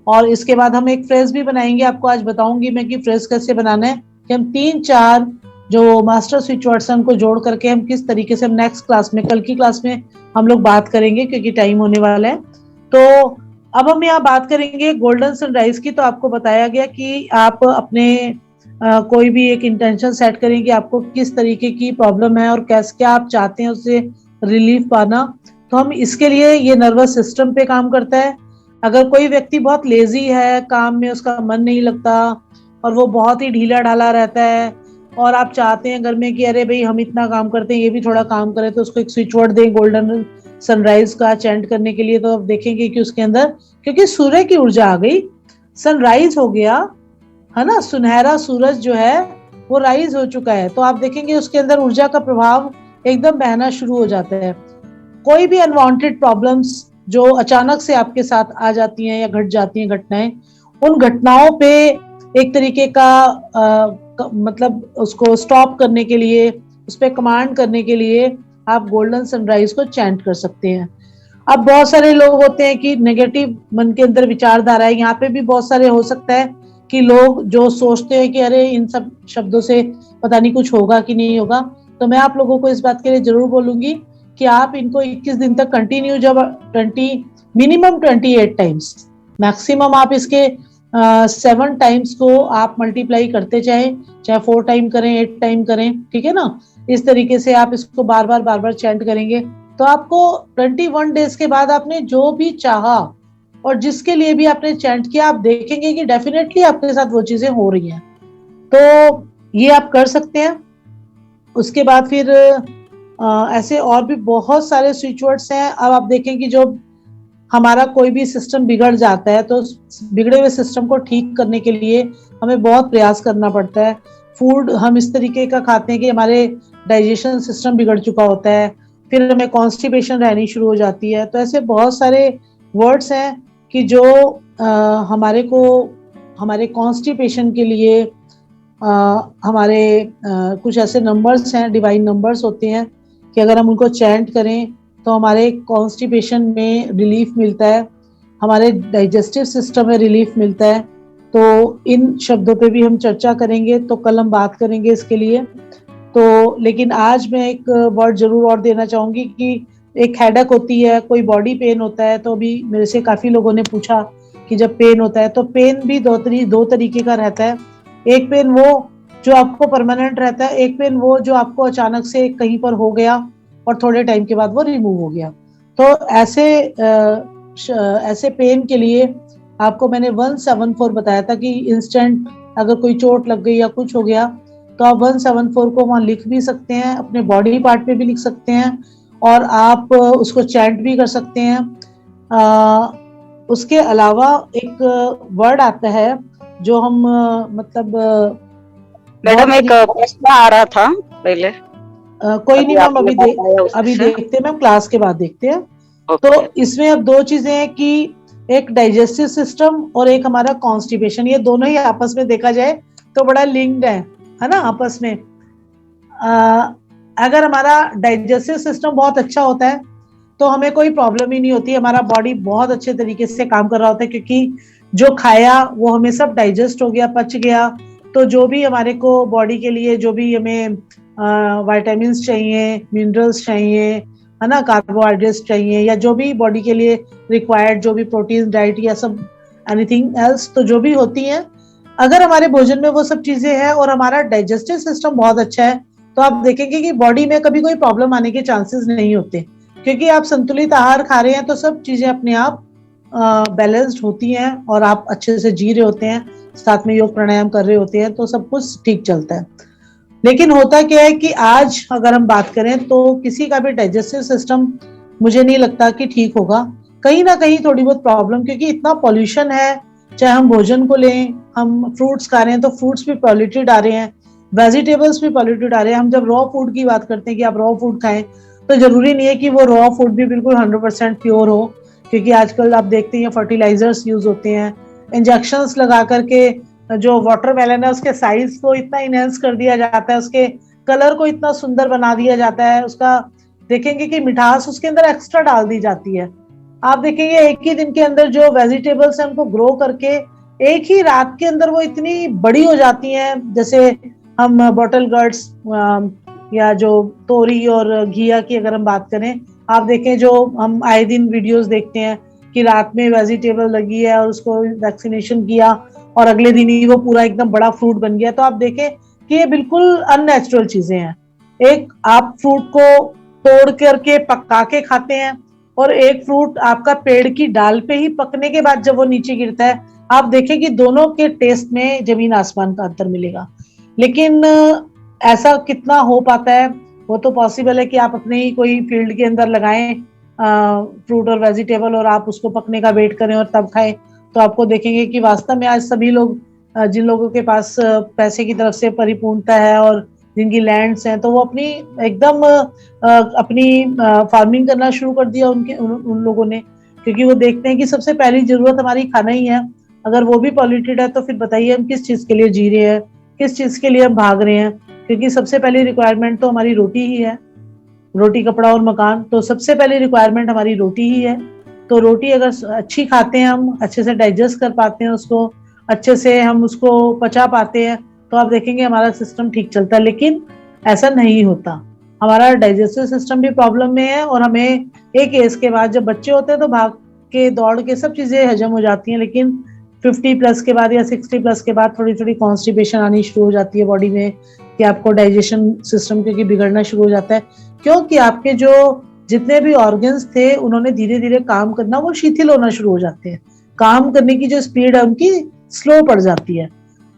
और इसके बाद हम एक फ्रेज भी बनाएंगे, आपको आज बताऊंगी मैं कि फ्रेज कैसे बनाना है, कि हम 3-4 जो मास्टर स्विच वर्ड्स हैं उनको जोड़ करके हम किस तरीके से हम नेक्स्ट क्लास में, कल की क्लास में हम लोग बात करेंगे क्योंकि टाइम होने वाला है। तो अब हम यहाँ बात करेंगे गोल्डन सनराइज की। तो आपको बताया गया कि आप अपने कोई भी एक इंटेंशन सेट करें कि आपको किस तरीके की प्रॉब्लम है और कैसे क्या आप चाहते हैं उससे रिलीफ पाना। तो हम इसके लिए ये नर्वस सिस्टम पे काम करता है। अगर कोई व्यक्ति बहुत लेजी है, काम में उसका मन नहीं लगता और वो बहुत ही ढीला ढाला रहता है और आप चाहते हैं घर में कि अरे भाई हम इतना काम करते हैं ये भी थोड़ा काम करे, तो उसको एक स्विच वर्ड दें गोल्डन सनराइज का चैंट करने के लिए। तो आप देखेंगे कि उसके अंदर, क्योंकि सूर्य की ऊर्जा आ गई, सनराइज हो गया है ना, सुनहरा सूरज जो है वो राइज हो चुका है, तो आप देखेंगे उसके अंदर ऊर्जा का प्रभाव एकदम बहना शुरू हो जाता है। कोई भी अनवांटेड प्रॉब्लम्स जो अचानक से आपके साथ आ जाती हैं या घट जाती हैं घटनाएं, उन घटनाओं पे एक तरीके का मतलब उसको स्टॉप करने के लिए, उस पर कमांड करने के लिए आप गोल्डन सनराइज को चैंट कर सकते हैं। अब बहुत सारे लोग होते हैं कि नेगेटिव मन के अंदर विचारधारा है, यहाँ पे भी बहुत सारे हो सकता है कि लोग जो सोचते हैं कि अरे इन सब शब्दों से पता नहीं कुछ होगा कि नहीं होगा। तो मैं आप लोगों को इस बात के लिए जरूर बोलूंगी कि आप इनको 21 दिन तक कंटिन्यू, जब मिनिमम 28 टाइम्स, मैक्सिमम आप इसके 7 टाइम्स को आप मल्टीप्लाई करते चाहे 4 टाइम करें, 8 टाइम करें, ठीक है ना। इस तरीके से आप इसको बार बार चैंट करेंगे तो आपको 21 डेज के बाद आपने जो भी चाहा और जिसके लिए भी आपने चैंट किया, आप देखेंगे कि डेफिनेटली आपके साथ वो चीजें हो रही हैं। तो ये आप कर सकते हैं। उसके बाद फिर ऐसे और भी बहुत सारे स्विच वर्ड्स हैं। अब आप देखें कि जो हमारा कोई भी सिस्टम बिगड़ जाता है तो बिगड़े हुए सिस्टम को ठीक करने के लिए हमें बहुत प्रयास करना पड़ता है। फूड हम इस तरीके का खाते हैं कि हमारे डाइजेशन सिस्टम बिगड़ चुका होता है, फिर हमें कॉन्स्टिपेशन रहनी शुरू हो जाती है। तो ऐसे बहुत सारे वर्ड्स हैं कि जो हमारे को हमारे कॉन्स्टिपेशन के लिए हमारे कुछ ऐसे नंबर्स हैं, डिवाइन नंबर्स होते हैं कि अगर हम उनको चैंट करें तो हमारे कॉन्स्टिपेशन में रिलीफ मिलता है, हमारे डाइजेस्टिव सिस्टम में रिलीफ मिलता है। तो इन शब्दों पे भी हम चर्चा करेंगे, तो कल हम बात करेंगे इसके लिए। तो लेकिन आज मैं एक वर्ड जरूर और देना चाहूंगी कि एक हेडेक होती है, कोई बॉडी पेन होता है। तो अभी मेरे से काफी लोगों ने पूछा कि जब पेन होता है तो पेन भी दो तरीके का रहता है। एक पेन वो जो आपको परमानेंट रहता है, एक पेन वो जो आपको अचानक से कहीं पर हो गया और थोड़े टाइम के बाद वो रिमूव हो गया। तो ऐसे पेन के लिए आपको मैंने 174 बताया था कि इंस्टेंट अगर कोई चोट लग गई या कुछ हो गया तो आप 174 को वहां लिख भी सकते हैं, अपने बॉडी पार्ट पे भी लिख सकते हैं और आप उसको चैंट भी कर सकते हैं। उसके अलावा एक वर्ड आता है जो हम मतलब मैडम एक प्रश्न आ रहा था पहले। कोई नहीं मैम, अभी देखते हैं मैम, क्लास के बाद देखते हैं। तो इसमें अब 2 चीजें हैं कि एक डाइजेस्टिव सिस्टम और एक हमारा कॉन्स्टिपेशन, ये दोनों ही आपस में देखा जाए तो बड़ा लिंक्ड है ना आपस में। अगर हमारा डाइजेस्टिव सिस्टम बहुत अच्छा होता है तो हमें कोई प्रॉब्लम ही नहीं होती, हमारा बॉडी बहुत अच्छे तरीके से काम कर रहा होता है क्योंकि जो खाया वो हमें सब डाइजेस्ट हो गया, पच गया। तो जो भी हमारे को बॉडी के लिए जो भी हमें विटामिन चाहिए, मिनरल्स चाहिए, है ना, कार्बोहाइड्रेट्स चाहिए, या जो भी बॉडी के लिए रिक्वायर्ड जो भी प्रोटीन डाइट या सब एनीथिंग एल्स, तो जो भी होती हैं, अगर हमारे भोजन में वो सब चीजें हैं और हमारा डाइजेस्टिव सिस्टम बहुत अच्छा है तो आप देखेंगे कि बॉडी में कभी कोई प्रॉब्लम आने के चांसेस नहीं होते, क्योंकि आप संतुलित आहार खा रहे हैं तो सब चीजें अपने आप बैलेंस्ड होती हैं और आप अच्छे से जी रहे होते हैं, साथ में योग प्राणायाम कर रहे होते हैं, तो सब कुछ ठीक चलता है। लेकिन होता क्या है कि आज अगर हम बात करें तो किसी का भी डाइजेस्टिव सिस्टम मुझे नहीं लगता कि ठीक होगा, कहीं ना कहीं थोड़ी बहुत प्रॉब्लम, क्योंकि इतना पॉल्यूशन है। चाहे हम भोजन को लें, हम फ्रूट्स खा रहे हैं तो फ्रूट्स भी पॉल्यूटेड आ रहे हैं, वेजिटेबल्स भी पॉल्यूटेड आ रहे हैं। हम जब रॉ फूड की बात करते हैं कि आप रॉ फूड खाएं, तो जरूरी नहीं है कि वो रॉ फूड भी बिल्कुल 100% प्योर हो, क्योंकि आजकल आप देखते हैं फर्टिलाइजर्स यूज होते हैं, इंजेक्शंस लगा करके जो वाटरमेलन है उसके साइज को इतना इनहेंस कर दिया जाता है, उसके कलर को इतना सुंदर बना दिया जाता है, उसका देखेंगे कि मिठास उसके अंदर एक्स्ट्रा डाल दी जाती है। आप देखेंगे एक ही दिन के अंदर जो वेजिटेबल्स हैं उनको ग्रो करके एक ही रात के अंदर वो इतनी बड़ी हो जाती हैं। जैसे हम बॉटल गर्ड्स या जो तोरी और घिया की अगर हम बात करें, आप देखें जो हम आए दिन वीडियोस देखते हैं कि रात में वेजिटेबल लगी है और उसको वैक्सीनेशन किया और अगले दिन ही वो पूरा एकदम बड़ा फ्रूट बन गया। तो आप देखें कि ये बिल्कुल अननेचुरल चीजें हैं। एक आप फ्रूट को तोड़ करके पका के खाते हैं और एक फ्रूट आपका पेड़ की डाल पे ही पकने के बाद जब वो नीचे गिरता है, आप देखें कि दोनों के टेस्ट में जमीन आसमान का अंतर मिलेगा। लेकिन ऐसा कितना हो पाता है, वो तो पॉसिबल है कि आप अपने ही कोई फील्ड के अंदर लगाएं फ्रूट और वेजिटेबल और आप उसको पकने का वेट करें और तब खाएं। तो आपको देखेंगे कि वास्तव में आज सभी लोग जिन लोगों के पास पैसे की तरफ से परिपूर्णता है और जिनकी लैंड्स हैं, तो वो अपनी एकदम अपनी फार्मिंग करना शुरू कर दिया उन लोगों ने, क्योंकि वो देखते हैं कि सबसे पहली जरूरत हमारी खाना ही है। अगर वो भी पॉल्यूटेड है तो फिर बताइए हम किस चीज के लिए जी रहे हैं, किस चीज के लिए हम भाग रहे हैं। क्योंकि सबसे पहली रिक्वायरमेंट तो हमारी रोटी ही है, रोटी कपड़ा और मकान। तो सबसे पहली रिक्वायरमेंट हमारी रोटी ही है। तो रोटी अगर अच्छी खाते हैं, हम अच्छे से डाइजेस्ट कर पाते हैं उसको, अच्छे से हम उसको पचा पाते हैं, तो आप देखेंगे हमारा सिस्टम ठीक चलता है। लेकिन ऐसा नहीं होता, हमारा डाइजेस्टिव सिस्टम भी प्रॉब्लम में है और हमें एक एज के बाद, जब बच्चे होते हैं तो भाग के दौड़ के सब चीजें हजम हो जाती हैं, लेकिन 50 प्लस के बाद या 60 प्लस के बाद थोड़ी थोड़ी कॉन्स्टिपेशन आनी शुरू हो जाती है बॉडी में, कि आपको डाइजेशन सिस्टम क्योंकि बिगड़ना शुरू हो जाता है, क्योंकि आपके जो जितने भी ऑर्गन्स थे उन्होंने धीरे धीरे काम करना वो शिथिल होना शुरू हो जाते हैं, काम करने की जो स्पीड है उनकी स्लो पड़ जाती है।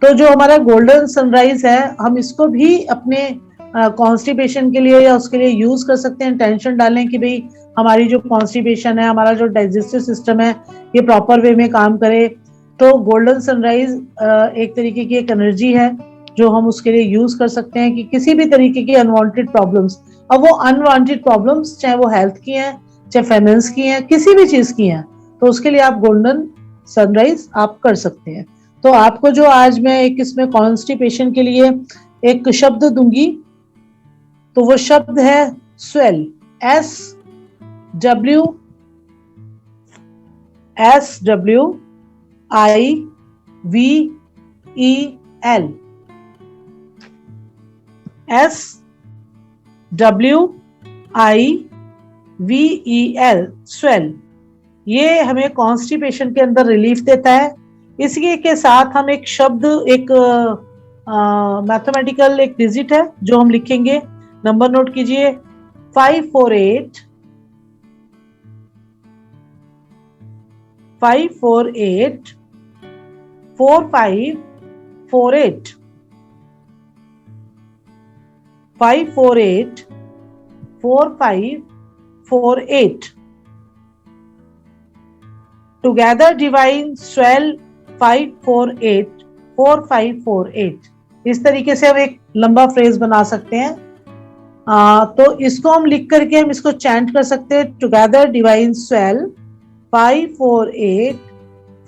तो जो हमारा गोल्डन सनराइज है, हम इसको भी अपने कॉन्स्टिपेशन के लिए या उसके लिए यूज कर सकते हैं। टेंशन डालें कि भाई हमारी जो कॉन्स्टिपेशन है, हमारा जो डाइजेस्टिव सिस्टम है, ये प्रॉपर वे में काम करे। तो गोल्डन सनराइज एक तरीके की एक एनर्जी है जो हम उसके लिए यूज कर सकते हैं कि किसी भी तरीके की अनवांटेड प्रॉब्लम्स, अब वो अनवांटेड प्रॉब्लम्स चाहे वो हेल्थ की हैं, चाहे फाइनेंस की हैं, किसी भी चीज की हैं, तो उसके लिए आप गोल्डन सनराइज आप कर सकते हैं। तो आपको जो आज मैं एक इसमें कॉन्स्टिपेशन के लिए एक शब्द दूंगी, तो वो शब्द है स्वेल, SWELL, SWIVEL, स्वेल। ये हमें कॉन्स्टिपेशन के अंदर रिलीफ देता है। इसी के साथ हम एक शब्द, एक मैथमेटिकल एक डिजिट है जो हम लिखेंगे, नंबर नोट कीजिए, 548 4548 548 4548 टुगेदर डिवाइन स्वेल 548 4548। इस तरीके से हम एक लंबा फ्रेज बना सकते हैं। तो इसको हम लिख करके हम इसको चैंट कर सकते हैं, टुगेदर डिवाइन स्वेल 548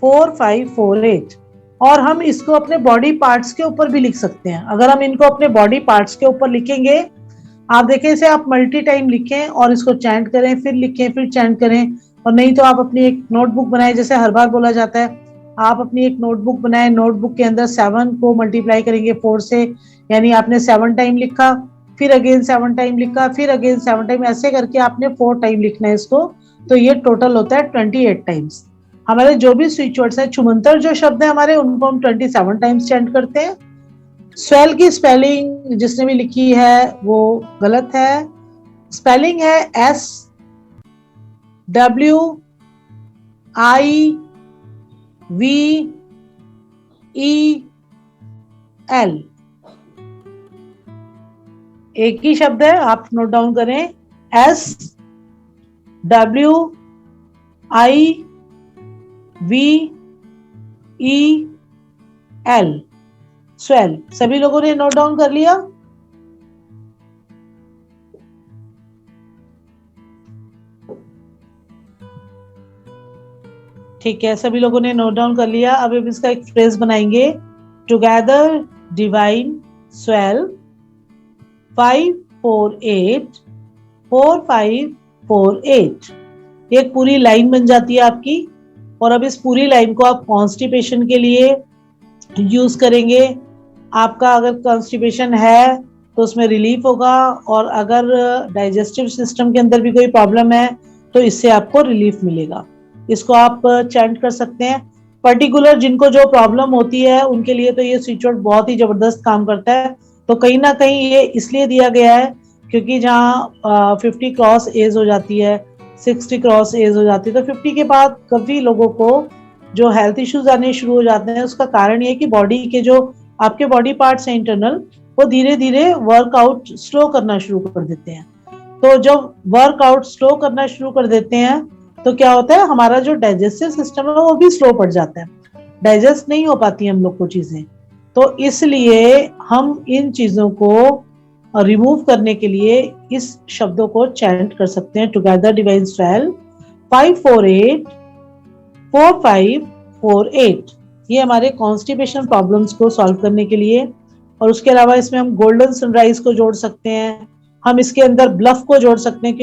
4548। और हम इसको अपने बॉडी पार्ट्स के ऊपर भी लिख सकते हैं। अगर हम इनको अपने बॉडी पार्ट्स के ऊपर लिखेंगे, आप देखें इसे आप मल्टी टाइम लिखें और इसको चैंट करें, फिर लिखें, फिर चैंट करें। और नहीं तो आप अपनी एक नोटबुक बनाएं, जैसे हर बार बोला जाता है, आप अपनी एक नोटबुक बनाएं, नोटबुक के अंदर 7 को मल्टीप्लाई करेंगे 4 से, यानी आपने 7 टाइम लिखा, फिर अगेन 7 टाइम लिखा, फिर अगेन 7 टाइम, ऐसे करके आपने 4 टाइम लिखना है इसको। तो ये टोटल होता है 28 टाइम्स। हमारे जो भी स्विच वर्ड्स है, छुमंतर जो शब्द है हमारे, उनको हम 27 टाइम्स चैंट करते हैं। स्वेल की स्पेलिंग जिसने भी लिखी है वो गलत है। स्पेलिंग है SWIVEL। एक ही शब्द है, आप नोट डाउन करें, SWIVEL, स्वेल। सभी लोगों ने नोट डाउन कर लिया? ठीक है, सभी लोगों ने नोट डाउन कर लिया। अब हम इसका एक फ्रेज बनाएंगे, टुगेदर डिवाइन स्वेल 548 4548। एक पूरी लाइन बन जाती है आपकी। और अब इस पूरी लाइन को आप कॉन्स्टिपेशन के लिए यूज करेंगे। आपका अगर कॉन्स्टिपेशन है तो उसमें रिलीफ होगा, और अगर डाइजेस्टिव सिस्टम के अंदर भी कोई प्रॉब्लम है तो इससे आपको रिलीफ मिलेगा। इसको आप चैंट कर सकते हैं। पर्टिकुलर जिनको जो प्रॉब्लम होती है उनके लिए तो ये स्विच वर्ड बहुत ही जबरदस्त काम करता है। तो कहीं ना कहीं ये इसलिए दिया गया है क्योंकि जहाँ 50 क्रॉस एज हो जाती है, 60 क्रॉस एज हो जाती है, तो 50 के बाद काफी लोगों को जो हेल्थ इश्यूज आने शुरू हो जाते हैं। उसका कारण ये कि बॉडी के जो आपके बॉडी पार्ट्स हैं इंटरनल, वो धीरे धीरे वर्कआउट स्लो करना शुरू कर देते हैं। तो जब वर्कआउट स्लो करना शुरू कर देते हैं तो क्या होता है, हमारा जो डाइजेस्टिव सिस्टम है वो भी स्लो पड़ जाता है, डाइजेस्ट नहीं हो पाती हम लोग को चीजें। तो इसलिए हम इन चीजों को रिमूव करने के लिए इस शब्दों को चैंट कर सकते हैं। Together divine swell 548 4548। ये हमारे कॉन्स्टिपेशन प्रॉब्लम्स को सॉल्व करने के लिए। और उसके अलावा इसमें हम गोल्डन सनराइज को जोड़ सकते हैं, हम इसके अंदर ब्लफ को जोड़ सकते हैं,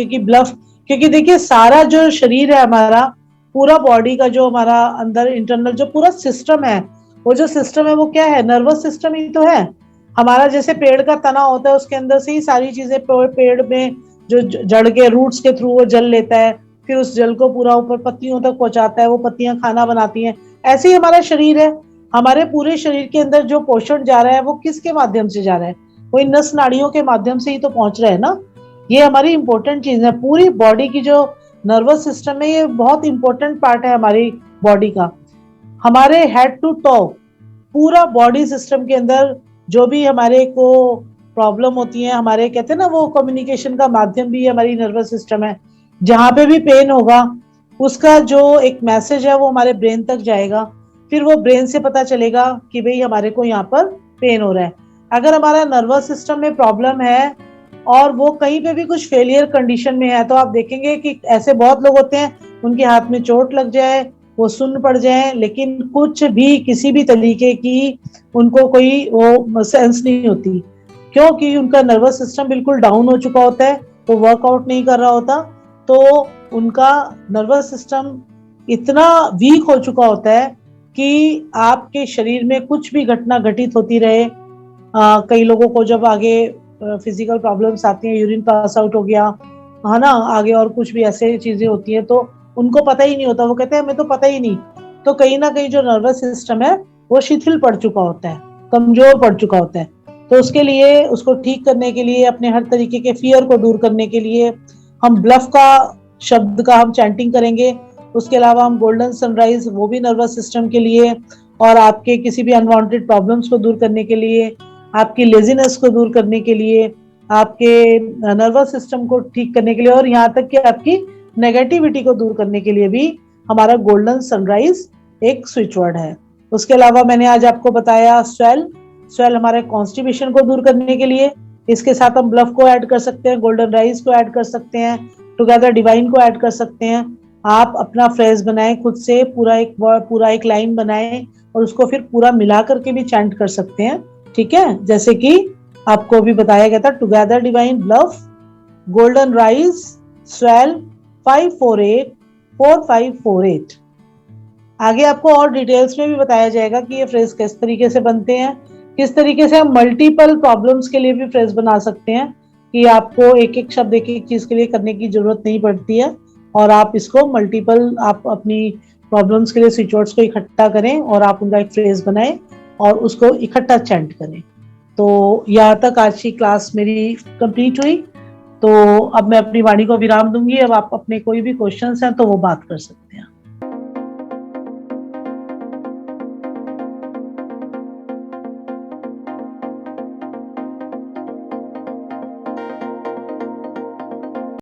क्योंकि देखिए सारा जो शरीर है हमारा, पूरा बॉडी का जो हमारा अंदर इंटरनल जो पूरा सिस्टम है, वो जो सिस्टम है वो क्या है, नर्वस सिस्टम ही तो है हमारा। जैसे पेड़ का तना होता है, उसके अंदर से ही सारी चीजें पेड़ में जो जड़ के रूट्स के थ्रू वो जल लेता है, फिर उस जल को पूरा ऊपर पत्तियों तक पहुंचाता है, वो पत्तियां खाना बनाती हैं। ऐसे ही हमारा शरीर है, हमारे पूरे शरीर के अंदर जो पोषण जा रहा है वो किसके माध्यम से जा रहा है, कोई नस नाड़ियों के माध्यम से ही तो पहुंच रहा है ना। ये हमारी इंपॉर्टेंट चीज है। पूरी बॉडी की जो नर्वस सिस्टम है ये बहुत इंपॉर्टेंट पार्ट है हमारी बॉडी का। हमारे हेड टू टो पूरा बॉडी सिस्टम के अंदर जो भी हमारे को प्रॉब्लम होती है, हमारे कहते हैं ना वो कम्युनिकेशन का माध्यम भी हमारी नर्वस सिस्टम है। जहां पे भी पेन होगा उसका जो एक मैसेज है वो हमारे ब्रेन तक जाएगा, फिर वो ब्रेन से पता चलेगा कि भाई हमारे को यहाँ पर पेन हो रहा है। अगर हमारा नर्वस सिस्टम में प्रॉब्लम है और वो कहीं पे भी कुछ फेलियर कंडीशन में है, तो आप देखेंगे कि ऐसे बहुत लोग होते हैं उनके हाथ में चोट लग जाए, वो सुन्न पड़ जाए, लेकिन कुछ भी किसी भी तरीके की उनको कोई वो सेंस नहीं होती, क्योंकि उनका नर्वस सिस्टम बिल्कुल डाउन हो चुका होता है, वो वर्कआउट नहीं कर रहा होता। तो उनका नर्वस सिस्टम इतना वीक हो चुका होता है कि आपके शरीर में कुछ भी घटना घटित होती रहे, कई लोगों को जब आगे फिजिकल प्रॉब्लम्स आती हैं, यूरिन पास आउट हो गया है ना, आगे और कुछ भी ऐसे चीजें होती हैं, तो उनको पता ही नहीं होता, वो कहते हैं हमें तो पता ही नहीं। तो कहीं ना कहीं जो नर्वस सिस्टम है वो शिथिल पड़ चुका होता है, कमजोर पड़ चुका होता है। तो उसके लिए, उसको ठीक करने के लिए, अपने हर तरीके के फियर को दूर करने के लिए हम ब्लफ का शब्द का हम चैंटिंग करेंगे। उसके अलावा हम गोल्डन सनराइज, वो भी नर्वस सिस्टम के लिए, और आपके किसी भी अनवांटेड प्रॉब्लम्स को दूर करने के लिए, आपकी लेजीनेस को दूर करने के लिए, आपके नर्वस सिस्टम को ठीक करने के लिए, और यहाँ तक कि आपकी नेगेटिविटी को दूर करने के लिए भी हमारा गोल्डन सनराइज एक स्विच वर्ड है। उसके अलावा मैंने आज आपको बताया स्वेल हमारे कॉन्स्टिपेशन को दूर करने के लिए। इसके साथ हम ब्लफ को ऐड कर सकते हैं, गोल्डन राइज को ऐड कर सकते हैं, टुगेदर डिवाइन को ऐड कर सकते हैं। आप अपना फ्रेज बनाएं खुद से, पूरा एक लाइन बनाएं और उसको फिर पूरा मिला करके भी चैंट कर सकते हैं, ठीक है। जैसे कि आपको भी बताया गया था, together divine bluff golden rise swell 548 4548। आगे आपको और डिटेल्स में भी बताया जाएगा कि ये फ्रेज किस तरीके से बनते हैं, किस तरीके से हम मल्टीपल प्रॉब्लम्स के लिए भी फ्रेज बना सकते हैं, कि आपको एक एक शब्द एक एक चीज के लिए करने की जरूरत नहीं पड़ती है, और आप इसको मल्टीपल, आप अपनी प्रॉब्लम्स के लिए स्विच वर्ड्स को इकट्ठा करें और आप उनका एक फ्रेज बनाएं और उसको इकट्ठा चैंट करें। तो यहाँ तक आज की क्लास मेरी कंप्लीट हुई। तो अब मैं अपनी वाणी को विराम दूंगी। अब आप अपने कोई भी क्वेश्चंस हैं तो वो बात कर सकते हैं।